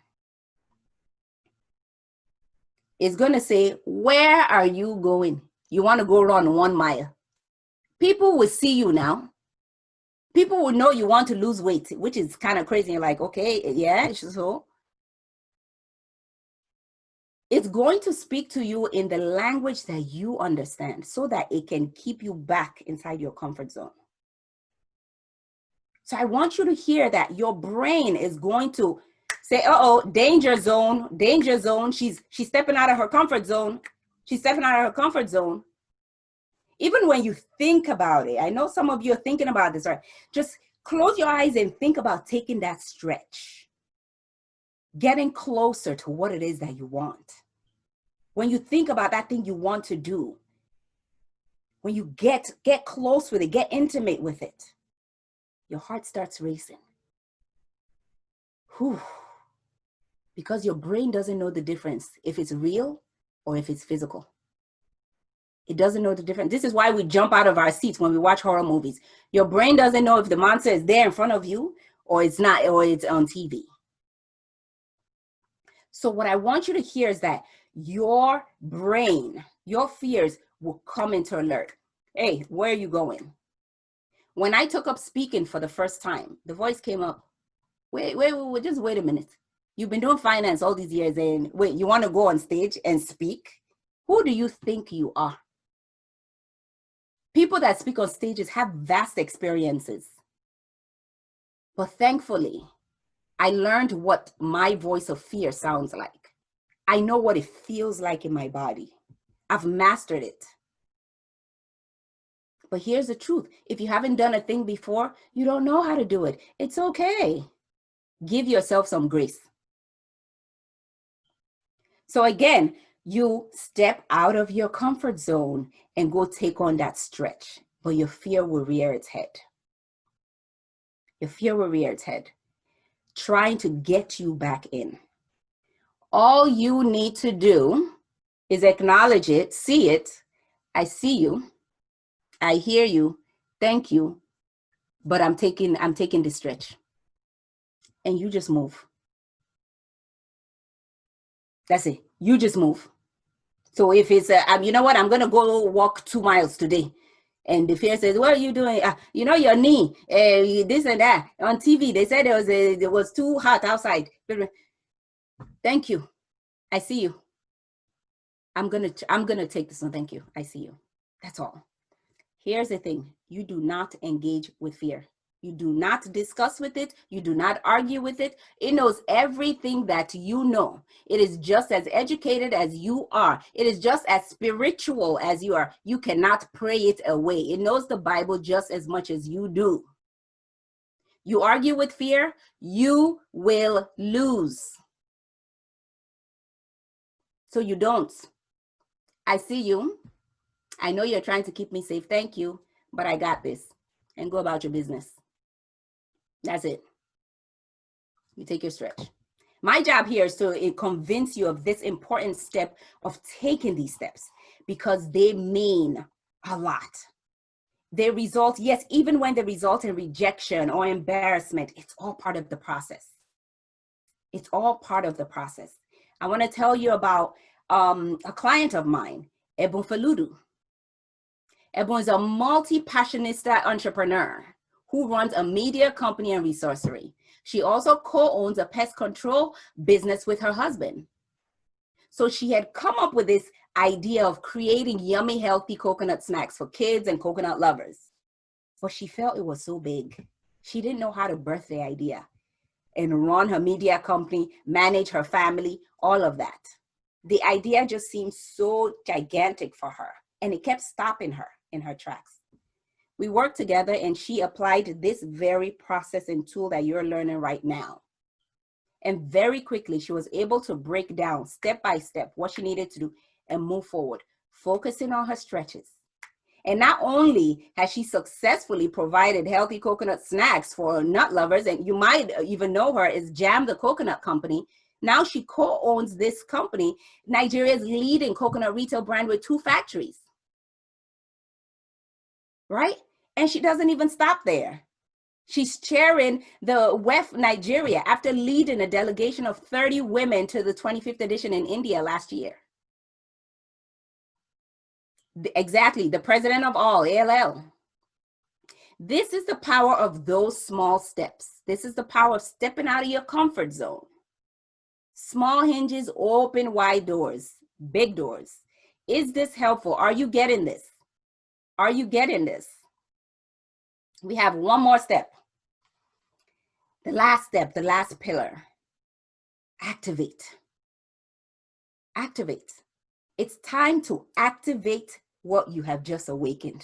It's going to say, where are you going? You want to go run 1 mile. People will see you now. People will know you want to lose weight, which is kind of crazy. You're like, okay, yeah, so. It's going to speak to you in the language that you understand so that it can keep you back inside your comfort zone. So I want you to hear that your brain is going to say, uh-oh, danger zone, danger zone. She's stepping out of her comfort zone. She's stepping out of her comfort zone. Even when you think about it, I know some of you are thinking about this, right? Just close your eyes and think about taking that stretch. Getting closer to what it is that you want. When you think about that thing you want to do, when you get close with it, get intimate with it, your heart starts racing. Whew. Because your brain doesn't know the difference if it's real or if it's physical. It doesn't know the difference. This is why we jump out of our seats when we watch horror movies. Your brain doesn't know if the monster is there in front of you or it's not, or it's on TV. So what I want you to hear is that your brain, your fears will come into alert. Hey, where are you going? When I took up speaking for the first time, the voice came up. Wait, just wait a minute. You've been doing finance all these years and wait, you want to go on stage and speak? Who do you think you are? People that speak on stages have vast experiences. But thankfully, I learned what my voice of fear sounds like. I know what it feels like in my body. I've mastered it. But here's the truth. If you haven't done a thing before, you don't know how to do it. It's okay. Give yourself some grace. So again, you step out of your comfort zone and go take on that stretch, but your fear will rear its head. Your fear will rear its head, trying to get you back in. All you need to do is acknowledge it, see it. I see you. I hear you. Thank you. But I'm taking the stretch. And you just move. That's it. You just move. So if it's, you know what, I'm going to go walk 2 miles today. And the fear says, what are you doing? You know, your knee, this and that. On TV, they said it was too hot outside. Thank you. I see you. I'm going to take this one. Thank you. I see you. That's all. Here's the thing. You do not engage with fear. You do not discuss with it. You do not argue with it. It knows everything that you know. It is just as educated as you are. It is just as spiritual as you are. You cannot pray it away. It knows the Bible just as much as you do. You argue with fear, you will lose. So you don't. I see you. I know you're trying to keep me safe. Thank you. But I got this. And go about your business. That's it. You take your stretch. My job here is to convince you of this important step of taking these steps because they mean a lot. They result, yes, even when they result in rejection or embarrassment, it's all part of the process. It's all part of the process. I want to tell you about a client of mine, Ebun Faludu. Ebun is a multi-passionista entrepreneur who runs a media company and resourcery. She also co-owns a pest control business with her husband. So she had come up with this idea of creating yummy, healthy coconut snacks for kids and coconut lovers. But she felt it was so big. She didn't know how to birth the idea and run her media company, manage her family, all of that. The idea just seemed so gigantic for her, and it kept stopping her in her tracks. We worked together and she applied this very process and tool that you're learning right now. And very quickly, she was able to break down step by step what she needed to do and move forward, focusing on her stretches. And not only has she successfully provided healthy coconut snacks for nut lovers, and you might even know her as Jam the Coconut Company. Now she co-owns this company, Nigeria's leading coconut retail brand with 2 factories. Right? And she doesn't even stop there. She's chairing the WEF Nigeria after leading a delegation of 30 women to the 25th edition in India last year. Exactly, the president of all, ALL. This is the power of those small steps. This is the power of stepping out of your comfort zone. Small hinges open wide doors, big doors. Is this helpful? Are you getting this? Are you getting this? We have one more step. The last step, the last pillar. Activate. Activate. It's time to activate what you have just awakened.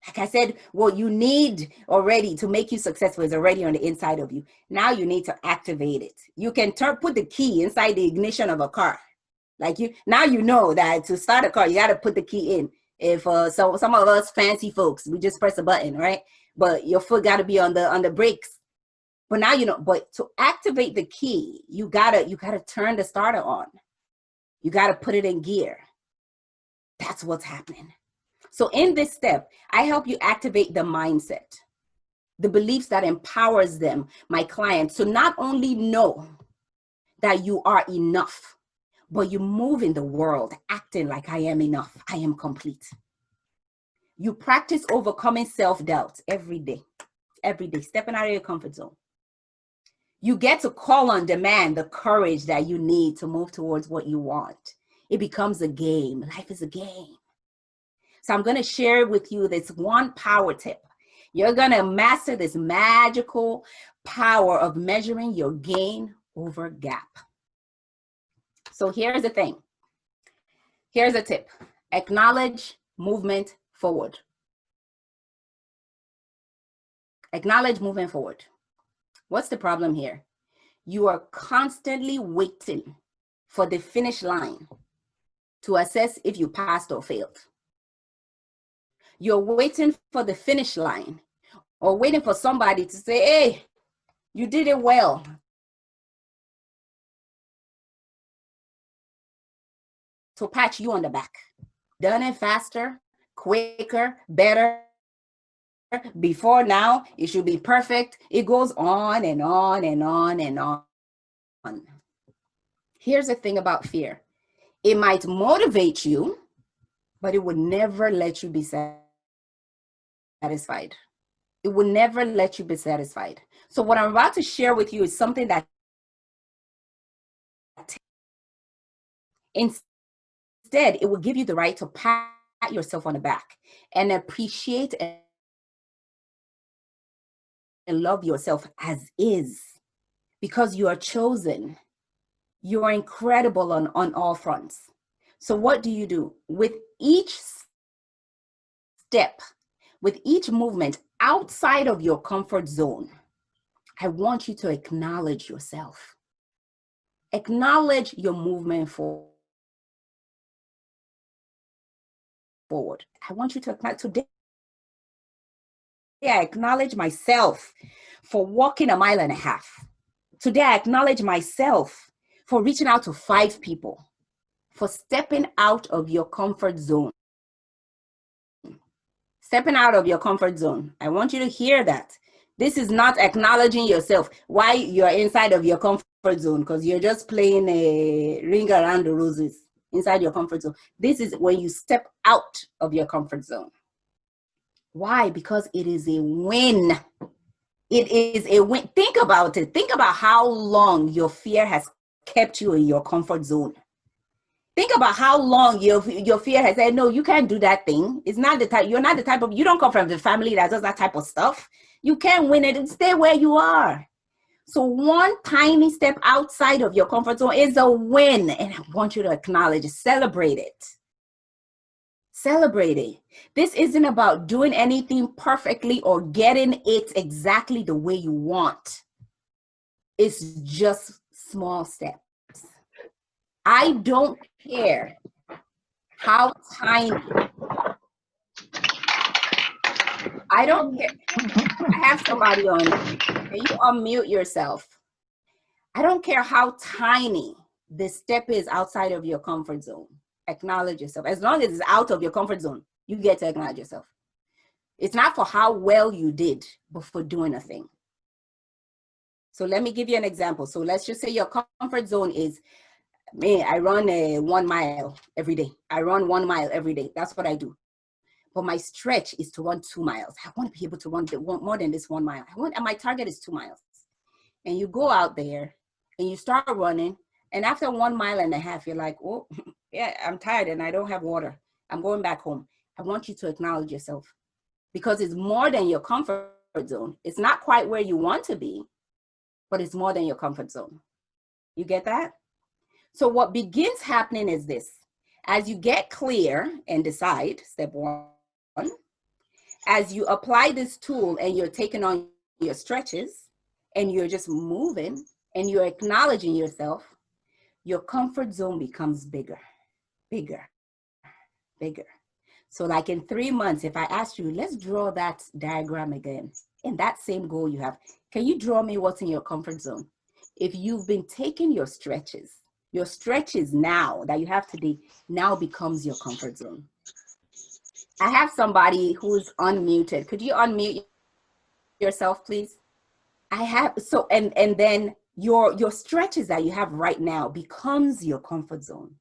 Like I said, what you need already to make you successful is already on the inside of you. Now you need to activate it. You can put the key inside the ignition of a car. Now you know that to start a car, you got to put the key in. If so, some of us fancy folks, we just press a button, right? But your foot got to be on the brakes. But now you know. But to activate the key, you gotta turn the starter on. You gotta put it in gear. That's what's happening. So in this step, I help you activate the mindset, the beliefs that empowers them, my clients, to not only know that you are enough, but you move in the world acting like I am enough. I am complete. You practice overcoming self-doubt every day, stepping out of your comfort zone. You get to call on demand the courage that you need to move towards what you want. It becomes a game. Life is a game. So I'm going to share with you this one power tip. You're going to master this magical power of measuring your gain over gap. So here's the thing. Here's a tip. Acknowledge movement forward. Acknowledge movement forward. What's the problem here? You are constantly waiting for the finish line to assess if you passed or failed. You're waiting for the finish line or waiting for somebody to say, hey, you did it well. To pat you on the back. Done it faster, quicker, better. Before now, it should be perfect. It goes on and on and on and on. Here's the thing about fear. It might motivate you, but it would never let you be satisfied. It will never let you be satisfied. So what I'm about to share with you is something that instead, it will give you the right to pat yourself on the back and appreciate and love yourself as is, because you are chosen. You are incredible on all fronts. So what do? With each step, with each movement outside of your comfort zone, I want you to acknowledge yourself. Acknowledge your movement forward. I want you to acknowledge today. I acknowledge myself for walking 1.5 miles. Today, I acknowledge myself for reaching out to 5 people, for stepping out of your comfort zone. Stepping out of your comfort zone. I want you to hear that. This is not acknowledging yourself. Why you're inside of your comfort zone? Because you're just playing a ring around the roses inside your comfort zone. This is when you step out of your comfort zone. Why? Because it is a win. It is a win. Think about it. Think about how long your fear has kept you in your comfort zone. Think about how long your fear has said, no, you can't do that thing. It's not the type, you're not the type of, you don't come from the family that does that type of stuff. You can't win it and stay where you are. So one tiny step outside of your comfort zone is a win. And I want you to acknowledge it, celebrate it. Celebrate it. This isn't about doing anything perfectly or getting it exactly the way you want. It's just small steps. I don't care how tiny. I don't care. I have somebody on. Can you unmute yourself? I don't care how tiny the step is outside of your comfort zone. Acknowledge yourself. As long as it's out of your comfort zone, you get to acknowledge yourself. It's not for how well you did, but for doing a thing. So let me give you an example. So let's just say your comfort zone is, man, I run 1 mile every day. I run 1 mile every day. That's what I do. But my stretch is to run 2 miles. I want to be able to run more than this 1 mile. And my target is 2 miles. And you go out there and you start running. And after 1.5 miles, you're like, oh, yeah, I'm tired and I don't have water. I'm going back home. I want you to acknowledge yourself, because it's more than your comfort zone. It's not quite where you want to be, but it's more than your comfort zone. You get that? So what begins happening is this. As you get clear and decide, step 1, as you apply this tool and you're taking on your stretches and you're just moving and you're acknowledging yourself, your comfort zone becomes bigger, bigger, bigger. So like in 3 months, if I asked you, let's draw that diagram again, and that same goal you have, can you draw me what's in your comfort zone? If you've been taking your stretches now that you have today now becomes your comfort zone. I have somebody who's unmuted. Could you unmute yourself, please? I have, so, and then your stretches that you have right now becomes your comfort zone.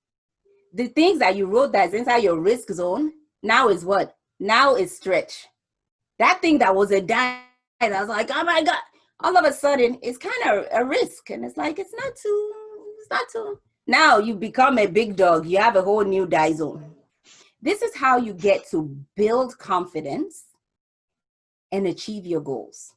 The things that you wrote that's inside your risk zone now is what? Now is stretch. That thing that was a diet, I was like, oh my God. All of a sudden, it's kind of a risk. And it's like, it's not too. Now you become a big dog. You have a whole new die zone. This is how you get to build confidence and achieve your goals.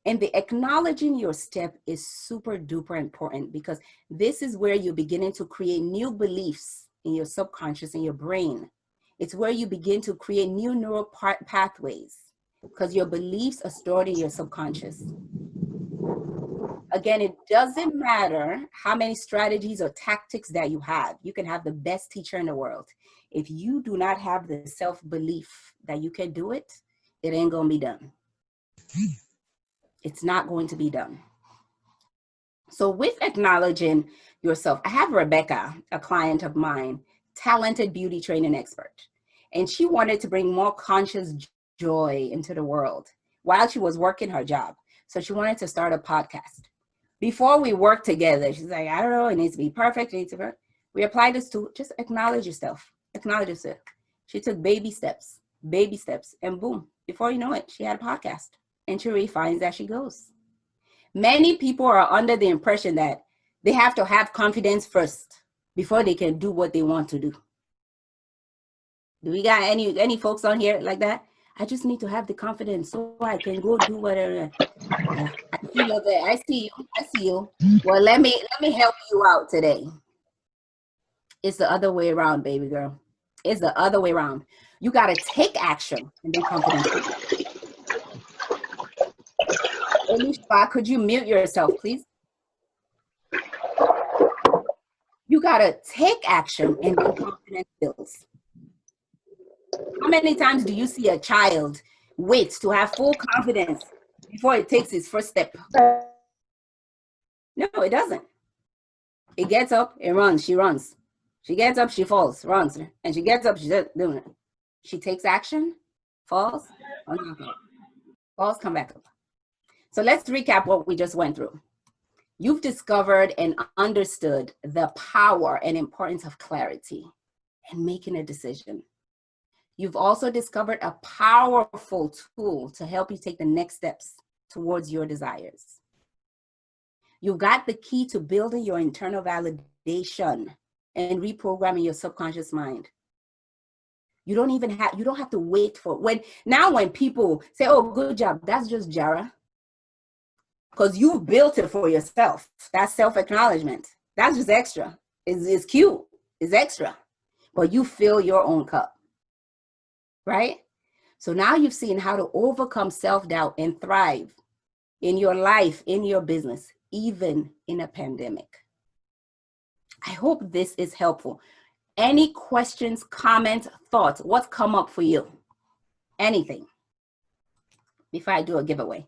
And the acknowledging your step is super duper important, because this is where you're beginning to create new beliefs in your subconscious, in your brain. It's where you begin to create new neural pathways, because your beliefs are stored in your subconscious. Again, it doesn't matter how many strategies or tactics that you have. You can have the best teacher in the world. If you do not have the self-belief that you can do it, it ain't gonna be done. It's not going to be done. So with acknowledging yourself, I have Rebecca, a client of mine, talented beauty training expert, and she wanted to bring more conscious joy into the world while she was working her job. So she wanted to start a podcast. Before we worked together, she's like, I don't know, it needs to be perfect. It needs to be. We applied this to just acknowledge yourself. Acknowledge yourself. She took baby steps, and boom, before you know it, she had a podcast, and she refines as she goes. Many people are under the impression that they have to have confidence first before they can do what they want to do. Do we got any folks on here like that? I just need to have the confidence so I can go do whatever. I see you there. I see you. Well, let me help you out today. It's the other way around, baby girl. It's the other way around. You got to take action and then confidence. Elisha, could you mute yourself, please? You got to take action and then confidence builds. How many times do you see a child wait to have full confidence before it takes its first step? No, it doesn't. It gets up, it runs, she runs. She gets up, she falls, runs, and she gets up, she's doing it. She takes action, falls, falls, come back up. So let's recap what we just went through. You've discovered and understood the power and importance of clarity and making a decision. You've also discovered a powerful tool to help you take the next steps towards your desires. You've got the key to building your internal validation and reprogramming your subconscious mind. You don't have to wait for when people say, oh, good job, that's just Jara. Because you built it for yourself. That's self-acknowledgement. That's just extra. It's cute. It's extra. But you fill your own cup. Right? So now you've seen how to overcome self-doubt and thrive in your life, in your business, even in a pandemic. I hope this is helpful. Any questions, comments, thoughts? What's come up for you? Anything before I do a giveaway?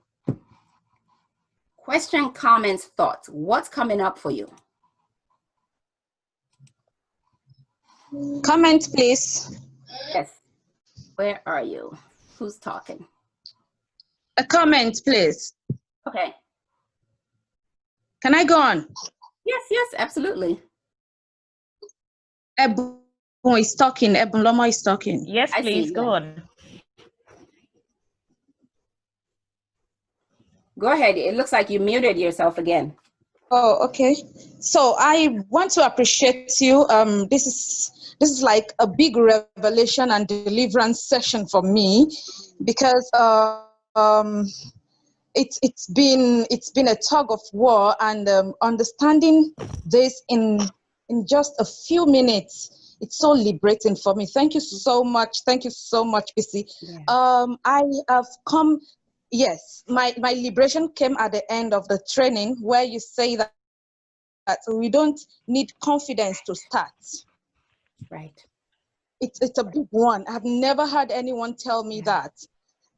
Question, comments, thoughts. What's coming up for you? Comment, please. Yes. Where are you? Who's talking? A comment, please. Okay. Can I go on? Yes, absolutely. Ebon is talking. Ebon Lomo is talking. Yes, please, go on. Go ahead. It looks like you muted yourself again. Oh, okay. So I want to appreciate you. This is like a big revelation and deliverance session for me, because it's been a tug of war, and understanding this in just a few minutes, it's so liberating for me. Thank you so much. Thank you so much, Bisi. Yeah. I have come. Yes, my liberation came at the end of the training, where you say that we don't need confidence to start. Right. It's a big one. I've never had anyone tell me that.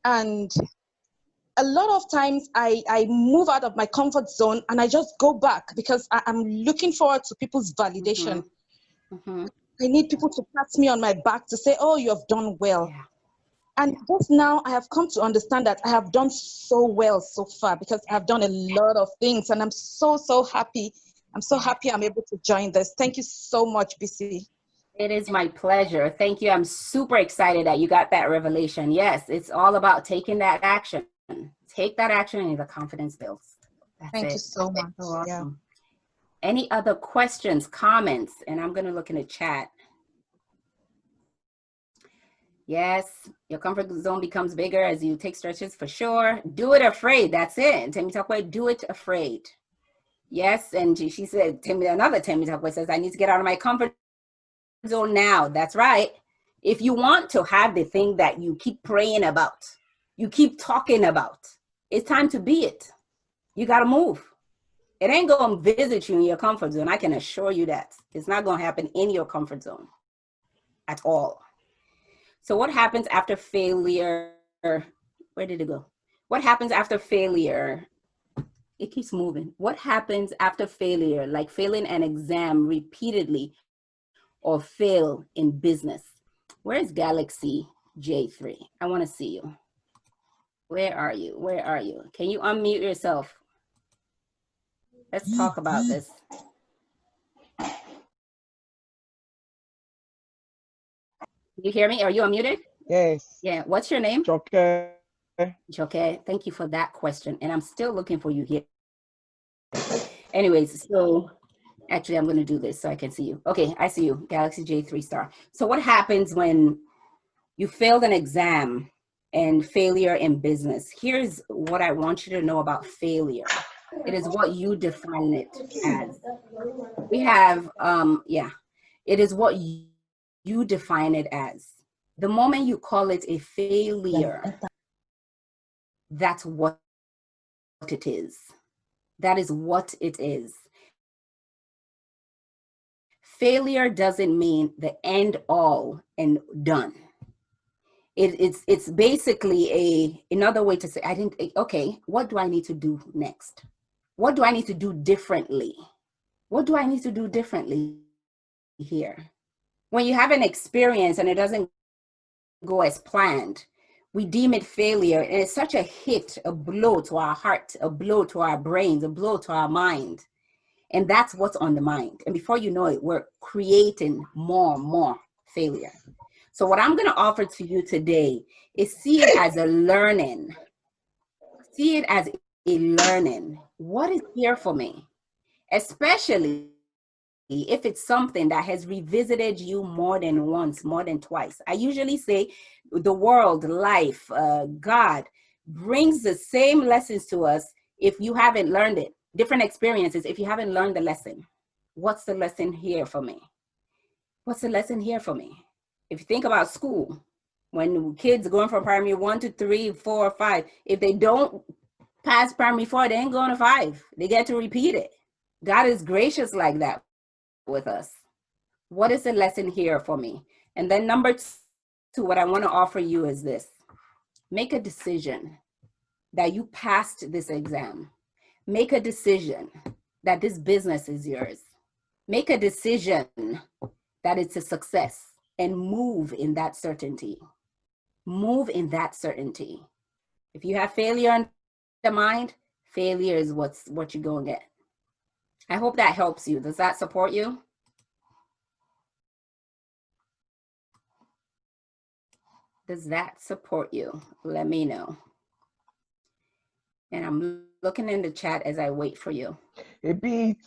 And a lot of times I move out of my comfort zone and I just go back because I'm looking forward to people's validation. Mm-hmm. I need people to pat me on my back to say, oh, you have done well. Yeah. And just now I have come to understand that I have done so well so far, because I have done a lot of things, and I'm so happy. I'm so happy I'm able to join this. Thank you so much, Bisi. It is my pleasure. Thank you. I'm super excited that you got that revelation. Yes, it's all about taking that action. Take that action and the confidence builds. Thank you so much. So awesome. Yeah. Any other questions, comments? And I'm going to look in the chat. Yes, your comfort zone becomes bigger as you take stretches, for sure. Do it afraid. That's it. Temi Talkwe, do it afraid. Yes, and she said, another Temi Talkwe says, I need to get out of my comfort zone now. That's right. If you want to have the thing that you keep praying about, you keep talking about, it's time to be it. You got to move. It ain't going to visit you in your comfort zone. I can assure you that. It's not going to happen in your comfort zone at all. So what happens after failure? Where did it go? What happens after failure? It keeps moving. What happens after failure, like failing an exam repeatedly or fail in business? Where's Galaxy J3? I want to see you. Where are you? Where are you? Can you unmute yourself? Let's talk about this. You hear me? Are you unmuted? Yes. Yeah. What's your name? Okay. Okay. Thank you for that question. And I'm still looking for you here. Anyways, so actually I'm going to do this so I can see you. Okay, I see you, Galaxy J3 star. So what happens when you failed an exam and failure in business? Here's what I want you to know about failure. It is what you define it as. We have, it is what you define it as. The moment you call it a failure, that's what it is. That is what it is. Failure doesn't mean the end all and done. It's basically another way to say, okay, what do I need to do next? What do I need to do differently? What do I need to do differently here? When you have an experience and it doesn't go as planned, we deem it failure. And it's such a hit, a blow to our heart, a blow to our brains, a blow to our mind. And that's what's on the mind. And before you know it, we're creating more and more failure. So what I'm going to offer to you today is see it as a learning. See it as a learning. What is here for me? Especially if it's something that has revisited you more than once, more than twice. I usually say the world, life, God brings the same lessons to us if you haven't learned it. Different experiences if you haven't learned the lesson. What's the lesson here for me? What's the lesson here for me? If you think about school, when kids going from primary 1 to 3, 4, 5, if they don't pass primary 4, they ain't going to 5. They get to repeat it. God is gracious like that with us. What is the lesson here for me? And then number 2, what I want to offer you is this. Make a decision that you passed this exam. Make a decision that this business is yours. Make a decision that it's a success and move in that certainty. Move in that certainty. If you have failure in the mind, failure is what you're going to get. I hope that helps you. Does that support you? Does that support you? Let me know. And I'm looking in the chat as I wait for you. A bit.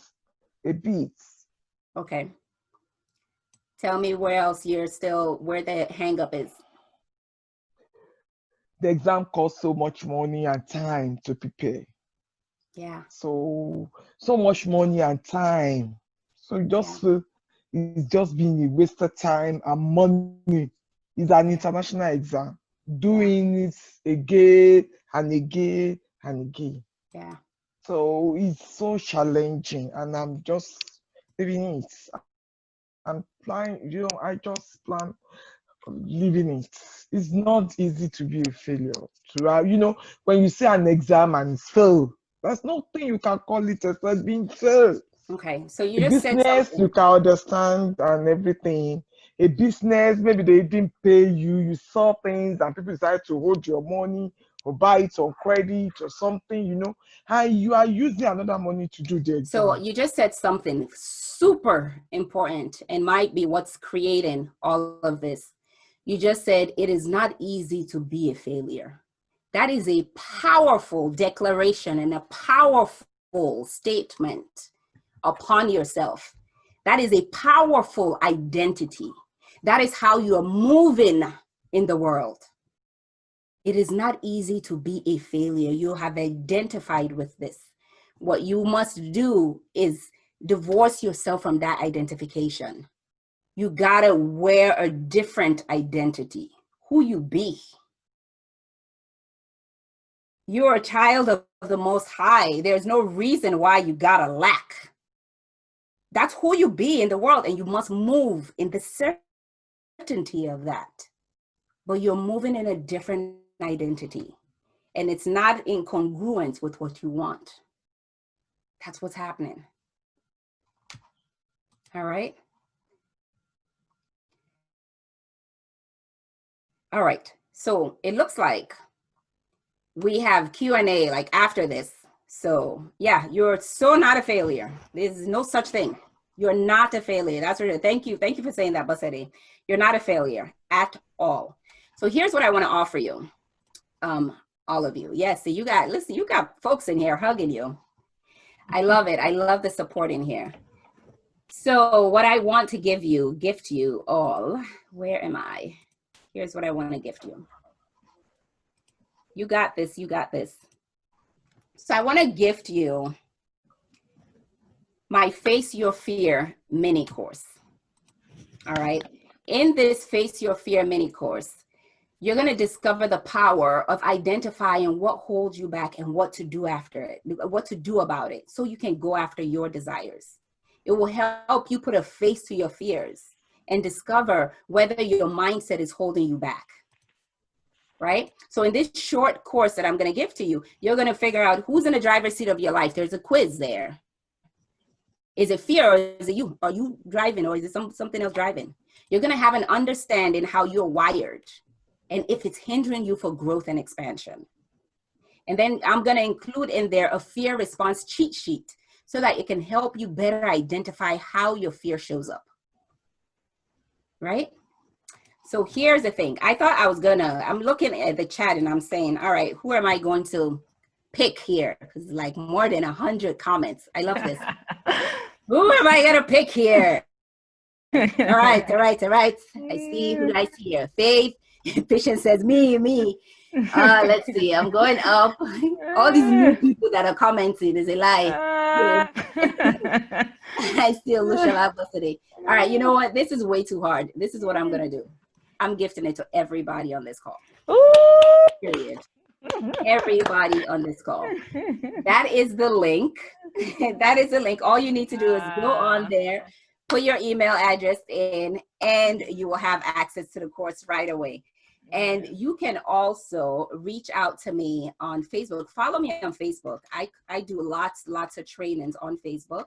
Okay. Tell me where else you're still, where the hang up is. The exam costs so much money and time to prepare. Yeah. So much money and time. So you just feel it's just being a waste of time and money. It's an international exam. Doing it again and again and again. Yeah. So it's so challenging, and I'm just living it. I'm planning, I just plan living it. It's not easy to be a failure. When you say an exam and it's failed, there's nothing you can call it except being failed. Okay, so you A just said business, something. you can understand and everything. A business, maybe they didn't pay you, you saw things and people decided to hold your money or buy it on credit or something, and you are using another money to do the exam. So you just said something super important and might be what's creating all of this. You just said it is not easy to be a failure. That is a powerful declaration and a powerful statement upon yourself. That is a powerful identity. That is how you are moving in the world. It is not easy to be a failure. You have identified with this. What you must do is divorce yourself from that identification. You gotta wear a different identity. Who you be. You're a child of the Most High. There's no reason why you gotta lack. That's who you be in the world, and you must move in the certainty of that. But you're moving in a different identity, and it's not in congruence with what you want. That's what's happening. All right. All right. So it looks like we have Q&A like after this. So yeah, you're so not a failure. There's no such thing. You're not a failure. That's right. Thank you. Thank you for saying that, Basedi. You're not a failure at all. So here's what I want to offer you. All of you. Yes, so you got, listen, you got folks in here hugging you. I love it. I love the support in here. So what I want to gift you all, where am I? Here's what I want to gift you. You got this, you got this. So I want to gift you my Face Your Fear mini course. All right. In this Face Your Fear mini course, you're going to discover the power of identifying what holds you back and what to do after it, what to do about it, so you can go after your desires. It will help you put a face to your fears and discover whether your mindset is holding you back. Right? So in this short course that I'm going to give to you, you're going to figure out who's in the driver's seat of your life. There's a quiz there. Is it fear or is it you? Are you driving or is it something else driving? You're going to have an understanding how you're wired and if it's hindering you for growth and expansion. And then I'm going to include in there a fear response cheat sheet so that it can help you better identify how your fear shows up. Right? So here's the thing. I thought I was I'm looking at the chat and I'm saying, all right, who am I going to pick here? Because like more than 100 comments. I love this. Who am I going to pick here? All right, all right, all right. I see, who do I see here? Faith. Patience says, me. Let's see, I'm going up. All these new people that are commenting is a lie. I still Lushala today. All right, you know what? This is way too hard. This is what I'm going to do. I'm gifting it to everybody on this call. Period. Everybody on this call. That is the link. That is the link. All you need to do is go on there, put your email address in, and you will have access to the course right away. And you can also reach out to me on Facebook. Follow me on Facebook. I do lots of trainings on Facebook.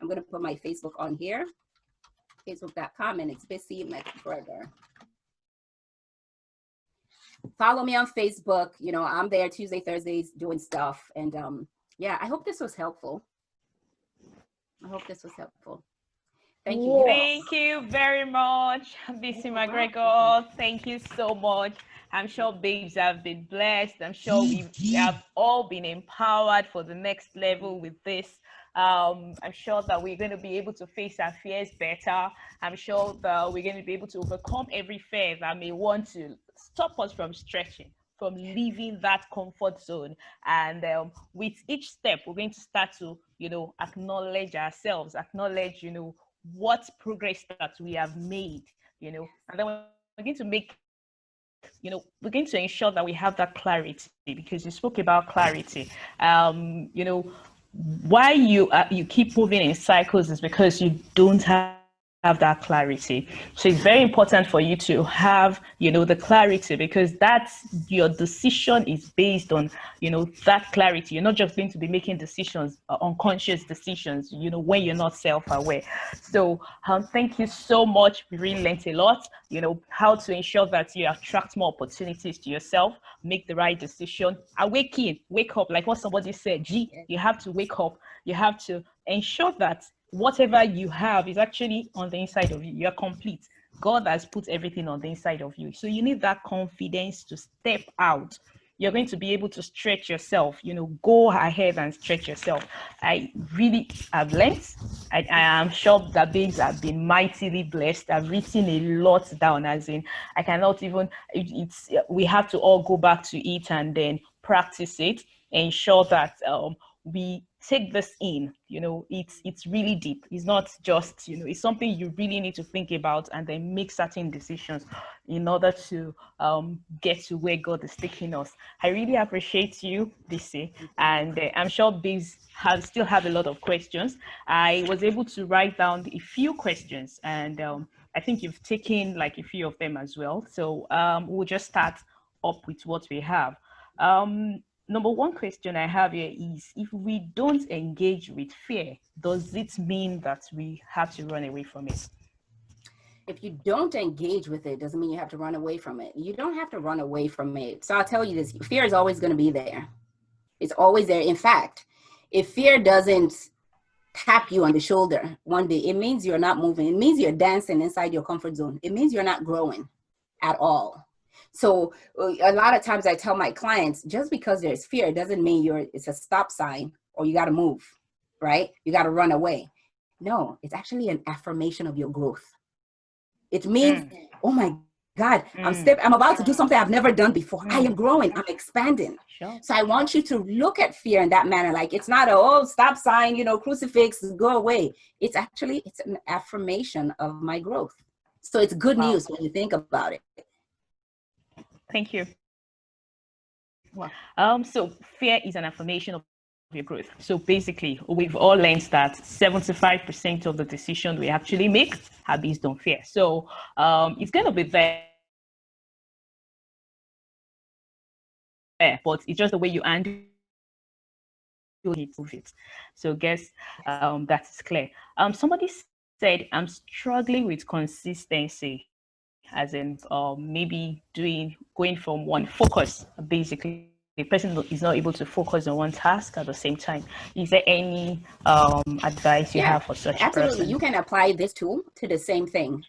I'm going to put my Facebook on here, facebook.com, and it's Bisi MacGregor. Follow me on Facebook. You know, I'm there Tuesday, Thursdays doing stuff. And yeah, I hope this was helpful. I hope this was helpful. Thank you. Thank you very much, Bisi MacGregor. Thank you so much. I'm sure babes have been blessed. I'm sure we have all been empowered for the next level with this. I'm sure that we're going to be able to face our fears better. I'm sure that we're going to be able to overcome every fear that may want to stop us from stretching, from leaving that comfort zone. And with each step, we're going to start to, you know, acknowledge ourselves, acknowledge, you know, what progress that we have made, you know, and then we're going to make, you know, we're going to ensure that we have that clarity, because you spoke about clarity. You know, why you keep moving in cycles is because you don't have that clarity. So it's very important for you to have, you know, the clarity, because that's your decision is based on, you know, that clarity. You're not just going to be making decisions, unconscious decisions, you know, when you're not self-aware. So thank you so much. We really learned a lot, you know, how to ensure that you attract more opportunities to yourself, make the right decision, wake up, like what somebody said, you have to wake up. You have to ensure that whatever you have is actually on the inside of you. You're complete. God has put everything on the inside of you. So you need that confidence to step out. You're going to be able to stretch yourself, you know, go ahead and stretch yourself. I really have learned. I am sure that babes have been mightily blessed. I've written a lot down, as in, I cannot even, we have to all go back to it and then practice it, ensure that we take this in. It's really deep. It's not just, it's something you really need to think about and then make certain decisions in order to get to where God is taking us. I really appreciate you, Bisi, and I'm sure Biz still have a lot of questions. I was able to write down a few questions, and I think you've taken like a few of them as well. So we'll just start up with what we have. Number one question I have here is, if we don't engage with fear, does it mean that we have to run away from it? If you don't engage with it, doesn't mean you have to run away from it. You don't have to run away from it. So I'll tell you this, fear is always going to be there. It's always there. In fact, if fear doesn't tap you on the shoulder one day, it means you're not moving. It means you're dancing inside your comfort zone. It means you're not growing at all. So a lot of times I tell my clients, just because there's fear doesn't mean it's a stop sign or you got to move, right? You got to run away. No, it's actually an affirmation of your growth. It means, oh my God, I'm about to do something I've never done before. I am growing, I'm expanding. Sure. So I want you to look at fear in that manner. Like, it's not a, stop sign, crucifix, go away. It's an affirmation of my growth. So it's good news when you think about it. Thank you. Wow. So fear is an affirmation of your growth. So basically, we've all learned that 75% of the decisions we actually make are based on fear. So it's going to be there, but it's just the way you handle it. So guess that is clear. Somebody said, I'm struggling with consistency, as in maybe going from one focus. Basically, the person is not able to focus on one task at the same time. Is there any advice you have for such absolutely person? You can apply this tool to the same thing.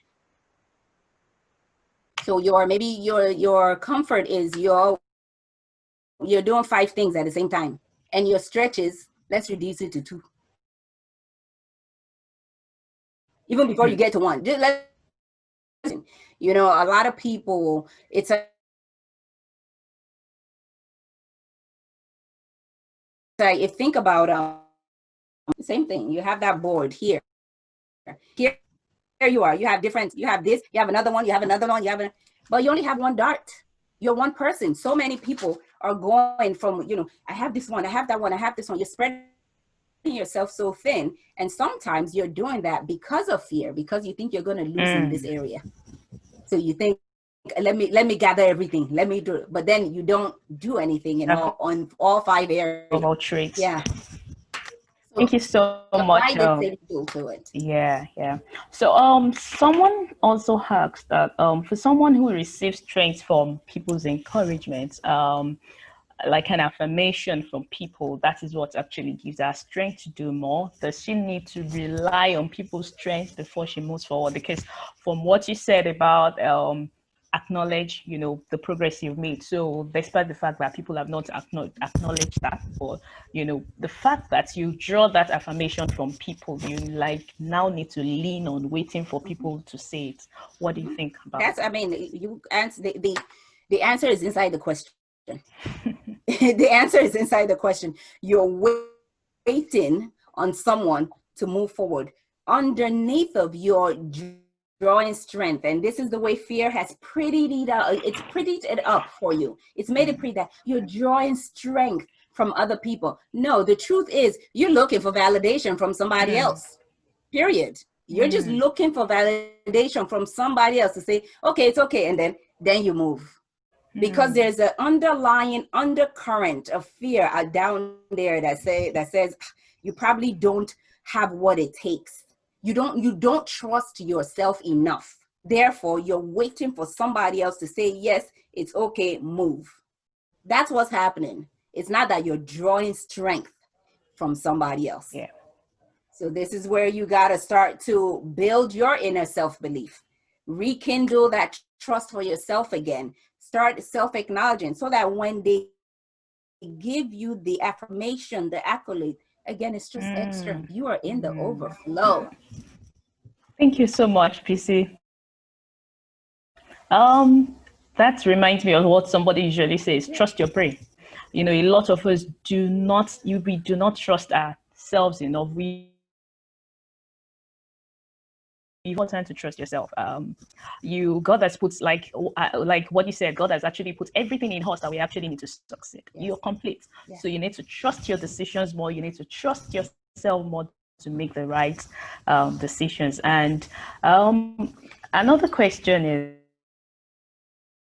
So your comfort is you're doing 5 things at the same time, and your stretches, let's reduce it to 2. Even before you get to 1, a lot of people, it's if think about same thing. You have that board here you are, you have this, you have another one, but you only have one dart. You're one person. So many people are going from, I have this one, I have that one, I have this one. You're spreading yourself so thin, and sometimes you're doing that because of fear, because you think you're going to lose in this area. So you think, let me gather everything, let me do it, but then you don't do anything on all 5 areas. All traits. Yeah. Thank you so much. Yeah. So someone also asked that for someone who receives strength from people's encouragement, like an affirmation from people, that is what actually gives her strength to do more. Does she need to rely on people's strength before she moves forward? Because from what you said about acknowledge, the progress you've made. So despite the fact that people have not acknowledged that, or, the fact that you draw that affirmation from people, you now need to lean on waiting for people to say it. What do you think about that? You answer the answer is inside the question. The answer is inside the question. You're waiting on someone to move forward. Underneath of your drawing strength, and this is the way fear has prettied it up for you. It's made it pretty that you're drawing strength from other people. No, the truth is you're looking for validation from somebody else. Period. You're just looking for validation from somebody else to say, okay, it's okay, and then you move. Because there's an underlying undercurrent of fear down there that says you probably don't have what it takes. You don't trust yourself enough. Therefore, you're waiting for somebody else to say, yes, it's okay, move. That's what's happening. It's not that you're drawing strength from somebody else. Yeah. So this is where you got to start to build your inner self-belief. Rekindle that trust for yourself again. Start self-acknowledging so that when they give you the affirmation, the accolade, again, it's just extra. You are in the overflow. Thank you so much, PC. That reminds me of what somebody usually says, trust your brain. A lot of us we do not trust our ourselves enough. We want time to trust yourself. God has put like what you said, God has actually put everything in us that we actually need to succeed. Yes. You're complete. Yes. So you need to trust your decisions more. You need to trust yourself more to make the right decisions. And another question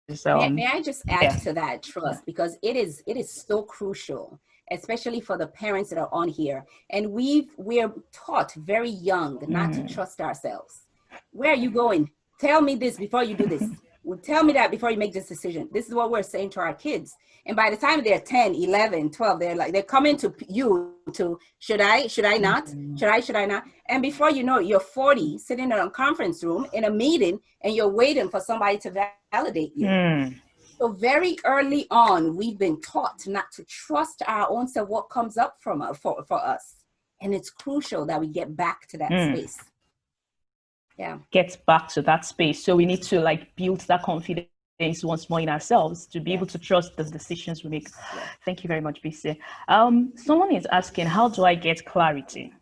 is, may I just add to that, trust, because it is so crucial, especially for the parents that are on here. And we're taught very young not to trust ourselves. Where are you going? Tell me this before you do this. Well, tell me that before you make this decision. This is what we're saying to our kids. And by the time they're 10, 11, 12, they're coming to you to, should I not? Should I not? And before you know it, you're 40, sitting in a conference room in a meeting, and you're waiting for somebody to validate you. So very early on, we've been taught not to trust our own self, what comes up from for us. And it's crucial that we get back to that space. Yeah. Get back to that space. So we need to like build that confidence once more in ourselves to be able to trust the decisions we make. Thank you very much, Bisi. Someone is asking, how do I get clarity?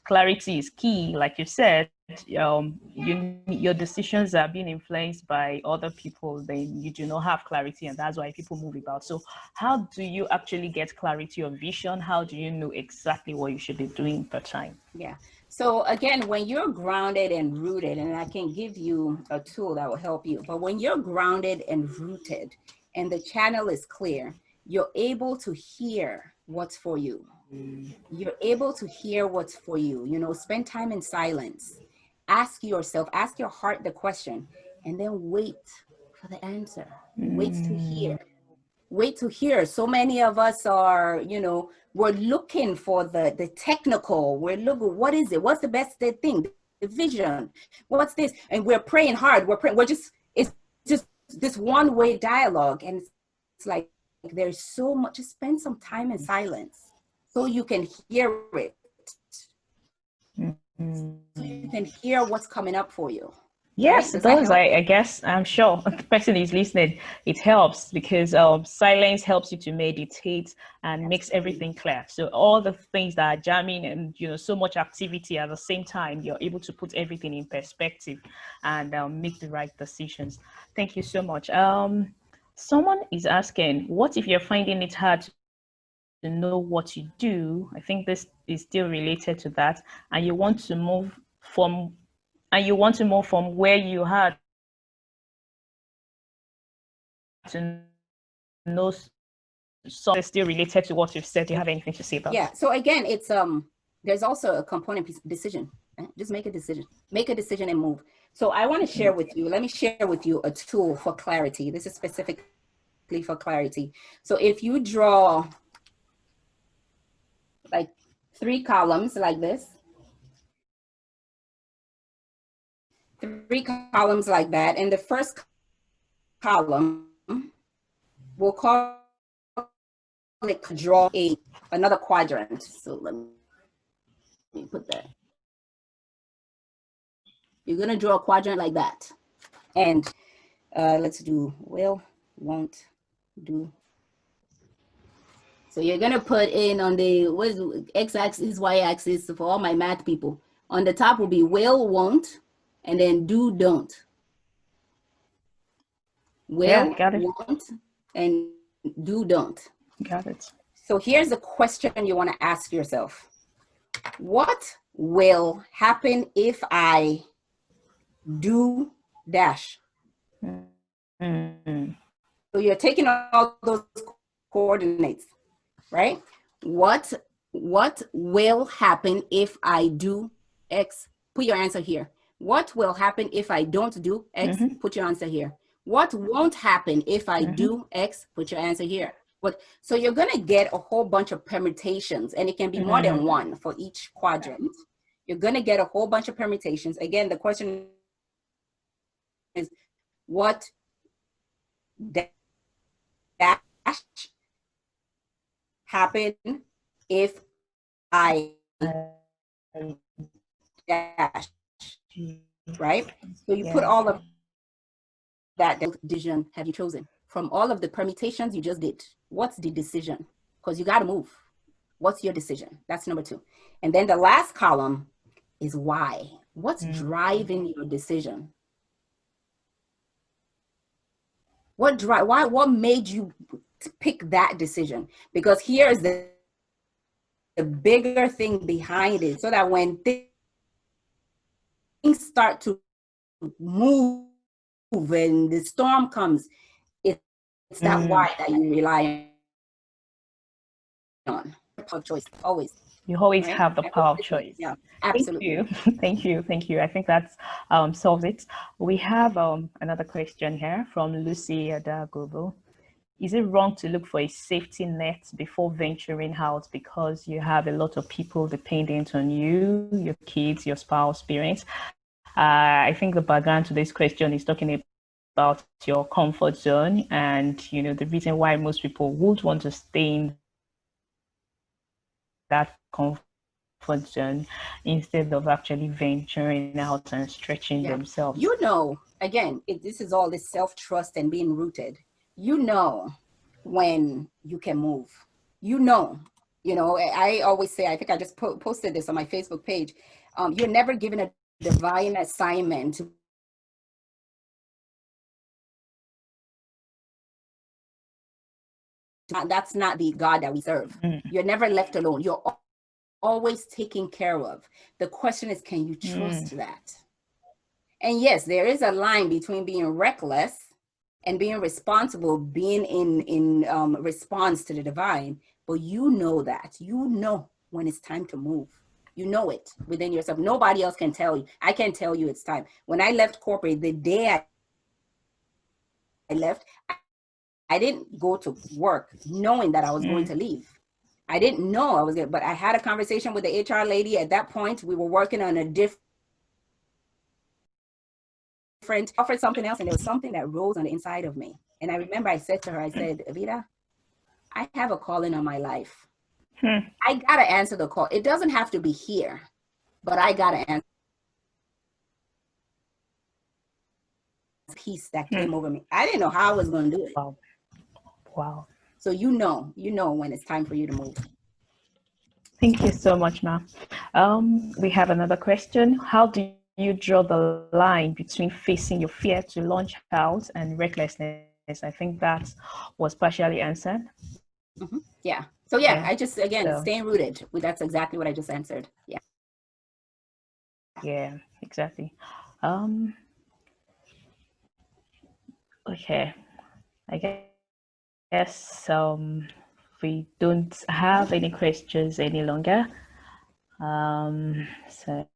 Clarity is key, like you said. Your decisions are being influenced by other people, then you do not have clarity, and that's why people move about. So how do you actually get clarity of vision? How do you know exactly what you should be doing per time? Yeah. So again, when you're grounded and rooted, and I can give you a tool that will help you, but when you're grounded and rooted and the channel is clear, you're able to hear what's for you. You're able to hear what's for you. You know, spend time in silence. Ask yourself, ask your heart the question, and then wait for the answer. Wait to hear. Wait to hear. So many of us are, you know, we're looking for the technical. We're looking, what is it? What's the best thing? The vision. What's this? And we're praying hard. It's just this one-way dialogue. And it's like, there's so much. Just spend some time in silence so you can hear it. So you can hear what's coming up for you. Yes, it does. I guess, I'm sure the person is listening. It helps because silence helps you to meditate and makes everything clear. So all the things that are jamming and, you know, so much activity at the same time, you're able to put everything in perspective and make the right decisions. Thank you so much. Someone is asking, what if you're finding it hard to know what you do? I think this is still related to that, and you want to move from where you had to know something still related to what you've said. Do you have anything to say about? Yeah. So again, it's there's also a component piece, decision. Just make a decision. Make a decision and move. So I want to share with you. Let me share with you a tool for clarity. This is specifically for clarity. So if you draw like 3 columns like this, 3 columns like that, and the first column we'll call it draw another quadrant. So let me put that. You're gonna draw a quadrant like that, and let's do will, won't, do. So you're gonna put in on the x-axis, y-axis for all my math people. On the top will be will, won't, and then do, don't. Will, won't, and do, don't. Got it. So here's a question you want to ask yourself. What will happen if I do dash? So you're taking all those coordinates, right? What will happen if I do X? Put your answer here. What will happen if I don't do X? Put your answer here. What won't happen if I do X? Put your answer here. So you're gonna get a whole bunch of permutations, and it can be more than one for each quadrant. You're gonna get a whole bunch of permutations. Again, the question is, what dash happen if I dash, right? So you put all of that decision have you chosen from all of the permutations you just did. What's the decision? Because you got to move. What's your decision? That's number 2. And then the last column is why. What's driving your decision? What made you pick that decision? Because here's the bigger thing behind it, so that when things start to move and the storm comes, it's that why that you rely on. Power of choice, always. You always Right? have the power of choice. Yeah, absolutely. Thank you. Thank you. Thank you. I think that solves it. We have another question here from Lucy Adagobo. Is it wrong to look for a safety net before venturing out because you have a lot of people dependent on you, your kids, your spouse, parents? I think the background to this question is talking about your comfort zone, and you know the reason why most people would want to stay in that comfort zone instead of actually venturing out and stretching themselves. You know, again, this is all this self-trust and being rooted. You know when you can move. You know, I always say, I think I just posted this on my Facebook page. You're never given a divine assignment. That's not the God that we serve. You're never left alone. You're always taken care of. The question is, can you trust that? And yes, there is a line between being reckless and being responsible, being in response to the divine. But you know that. You know when it's time to move. You know it within yourself. Nobody else can tell you. I can tell you it's time. When I left corporate, the day I left, I didn't go to work knowing that I was going to leave. I didn't know I was going to, but I had a conversation with the HR lady. At that point, we were working on a different, offered something else, and there was something that rose on the inside of me. And I remember I said to her, I said, Evita, I have a calling on my life. I got to answer the call. It doesn't have to be here, but I got to answer. Peace that came over me. I didn't know how I was going to do it. Wow. So you know when it's time for you to move. Thank you so much, ma'am. We have another question. How do you draw the line between facing your fear to launch out and recklessness? I think that was partially answered. Yeah. So I just, again, staying rooted. That's exactly what I just answered. Yeah. Yeah, exactly. Okay. I guess we don't have any questions any longer. So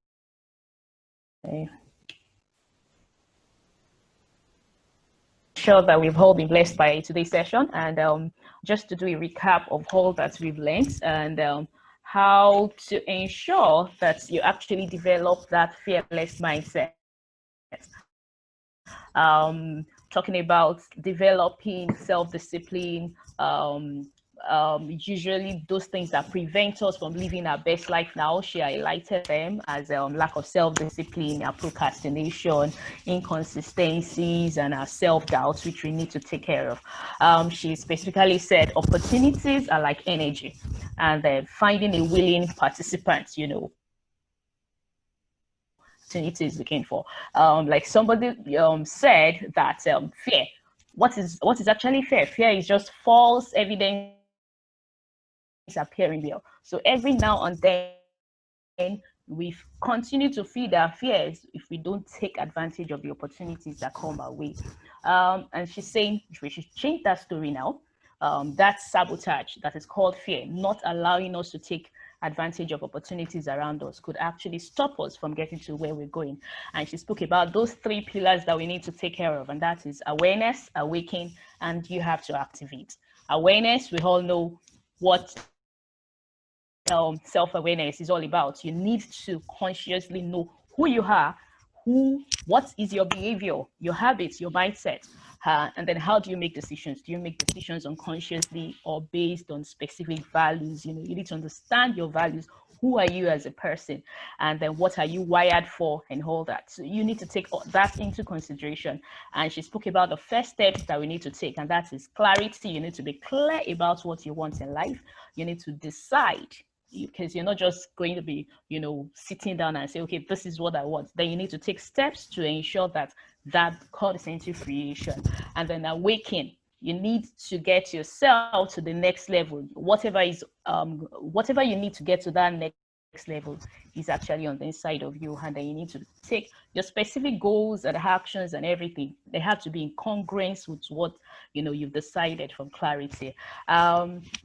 sure that we've all been blessed by today's session, and just to do a recap of all that we've learned and how to ensure that you actually develop that fearless mindset. Talking about developing self-discipline, usually those things that prevent us from living our best life now. She highlighted them as lack of self-discipline, procrastination, inconsistencies, and our self-doubt, which we need to take care of. She specifically said opportunities are like energy, and finding a willing participant, opportunity is looking for. Like somebody said that fear. What is actually fear? Fear is just false evidence appearing real. So every now and then we continue to feed our fears if we don't take advantage of the opportunities that come our way. And she's saying we should change that story now. That sabotage that is called fear, not allowing us to take advantage of opportunities around us, could actually stop us from getting to where we're going. And she spoke about those 3 pillars that we need to take care of, and that is awareness, awaken, and you have to activate. Awareness, we all know what self-awareness is all about. You need to consciously know who you are, what is your behavior, your habits, your mindset, and then how do you make decisions? Do you make decisions unconsciously or based on specific values? You need to understand your values, who are you as a person, and then what are you wired for and all that. So you need to take that into consideration. And she spoke about the first steps that we need to take, and that is clarity. You need to be clear about what you want in life. You need to decide, because you're not just going to be, sitting down and say, okay, this is what I want. Then you need to take steps to ensure that comes into fruition. And then awaken. You need to get yourself to the next level. Whatever you need to get to that next level is actually on the inside of you, and then you need to take your specific goals and actions and everything. They have to be in congruence with what you've decided from clarity.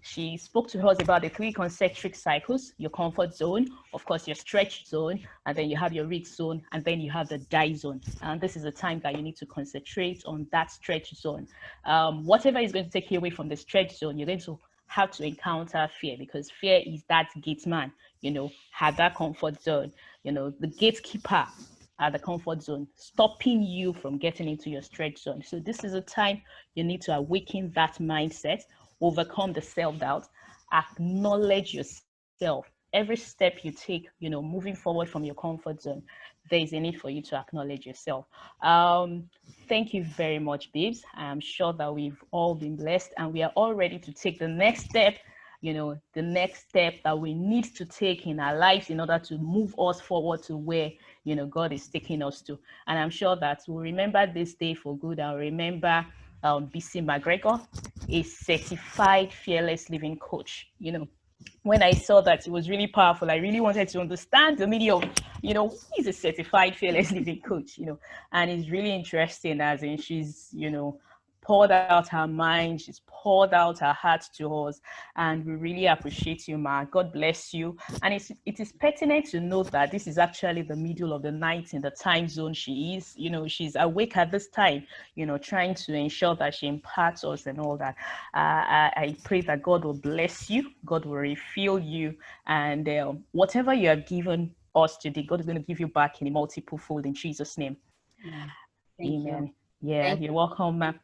She spoke to us about the 3 concentric cycles: your comfort zone, of course, your stretch zone, and then you have your risk zone, and then you have the die zone. And this is the time that you need to concentrate on that stretch zone. Whatever is going to take you away from the stretch zone, you're going to have to encounter fear, because fear is that gate man, at that comfort zone, the gatekeeper at the comfort zone, stopping you from getting into your stretch zone. So this is a time you need to awaken that mindset, overcome the self-doubt, acknowledge yourself. Every step you take, moving forward from your comfort zone, there is a need for you to acknowledge yourself. Thank you very much, babes. I'm sure that we've all been blessed, and we are all ready to take the next step, the next step that we need to take in our lives in order to move us forward to where, God is taking us to. And I'm sure that we'll remember this day for good. I'll remember Bisi MacGregor, a certified fearless living coach. When I saw that, it was really powerful. I really wanted to understand the meaning of, he's a certified fearless living coach, and it's really interesting, as in she's, poured out her mind, she's poured out her heart to us, and we really appreciate you, ma. God bless you. And it is pertinent to note that this is actually the middle of the night in the time zone she is. She's awake at this time, trying to ensure that she imparts us and all that. I pray that God will bless you, God will refill you, and whatever you have given us today, God is going to give you back in a multiple fold in Jesus' name. Thank Amen. you. Yeah, you're welcome, ma'am.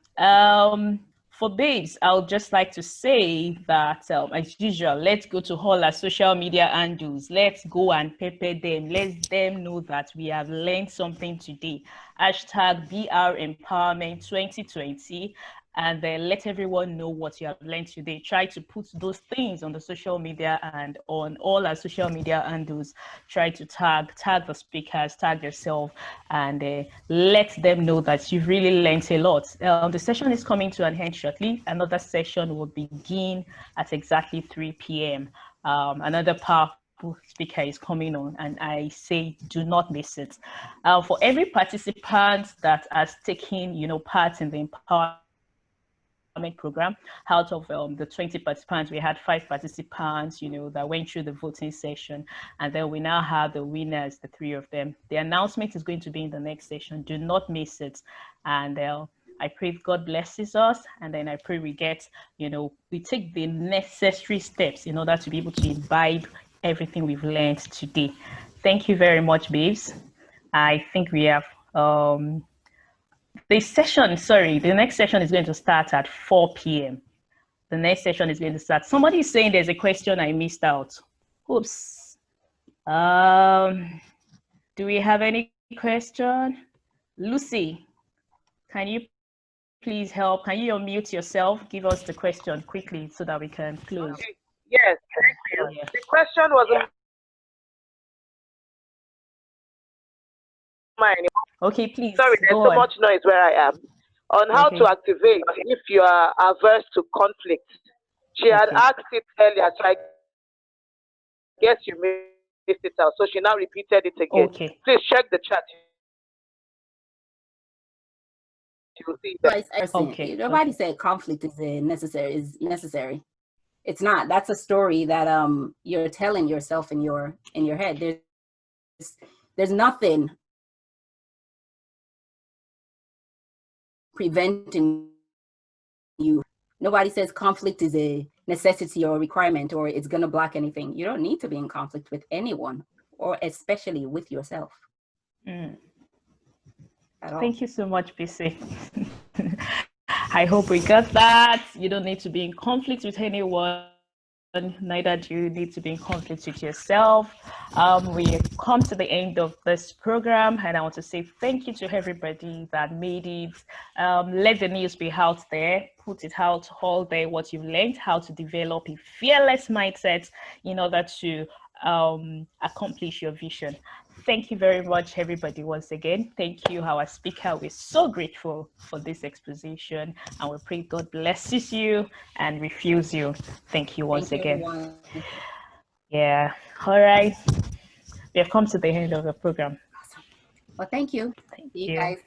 For babes, I would just like to say that, as usual, let's go to all our social media handles. Let's go and pepper them. Let them know that we have learned something today. Hashtag BR Empowerment 2020. And then let everyone know what you have learned today. Try to put those things on the social media and on all our social media handles. Try to tag the speakers, tag yourself, and let them know that you've really learned a lot. The session is coming to an end shortly. Another session will begin at exactly 3 p.m. Another powerful speaker is coming on, and I say do not miss it. For every participant that has taken, part in the empowerment program, out of the 20 participants, we had 5 participants, that went through the voting session, and then we now have the winners, the 3 of them. The announcement is going to be in the next session. Do not miss it. And I pray God blesses us, and then I pray we get, we take the necessary steps in order to be able to imbibe everything we've learned today. Thank you very much, babes. I think we have the next session is going to start at 4 p.m. The next session is going to start. Somebody is saying there's a question I missed out. Oops. Do we have any question? Lucy, can you please help? Can you unmute yourself? Give us the question quickly so that we can close. Okay. Yes, thank you. Yeah. The question was mine. Okay, please. Sorry, there's so much noise where I am. On how to activate if you are averse to conflict. She had asked it earlier, so I guess you missed it out. So she now repeated it again. Okay. Please check the chat. You'll see that. Okay. Nobody said conflict is necessary. It's not. That's a story that you're telling yourself in your head. There's nothing preventing you. Nobody says conflict is a necessity or a requirement or it's going to block anything. You don't need to be in conflict with anyone, or especially with yourself. Thank you so much, Bisi. I hope we got that. You don't need to be in conflict with anyone. neither do you need to be in conflict with yourself. We come to the end of this program, and I want to say thank you to everybody that made it. Let the news be out there, put it out all there, what you've learned, how to develop a fearless mindset in order to accomplish your vision. Thank you very much, everybody, once again. Thank you, our speaker. We're so grateful for this exposition, and we pray God blesses you and refills you. Thank you once again. Yeah. All right. We have come to the end of the program. Awesome. Well, thank you. Thank See you you. guys.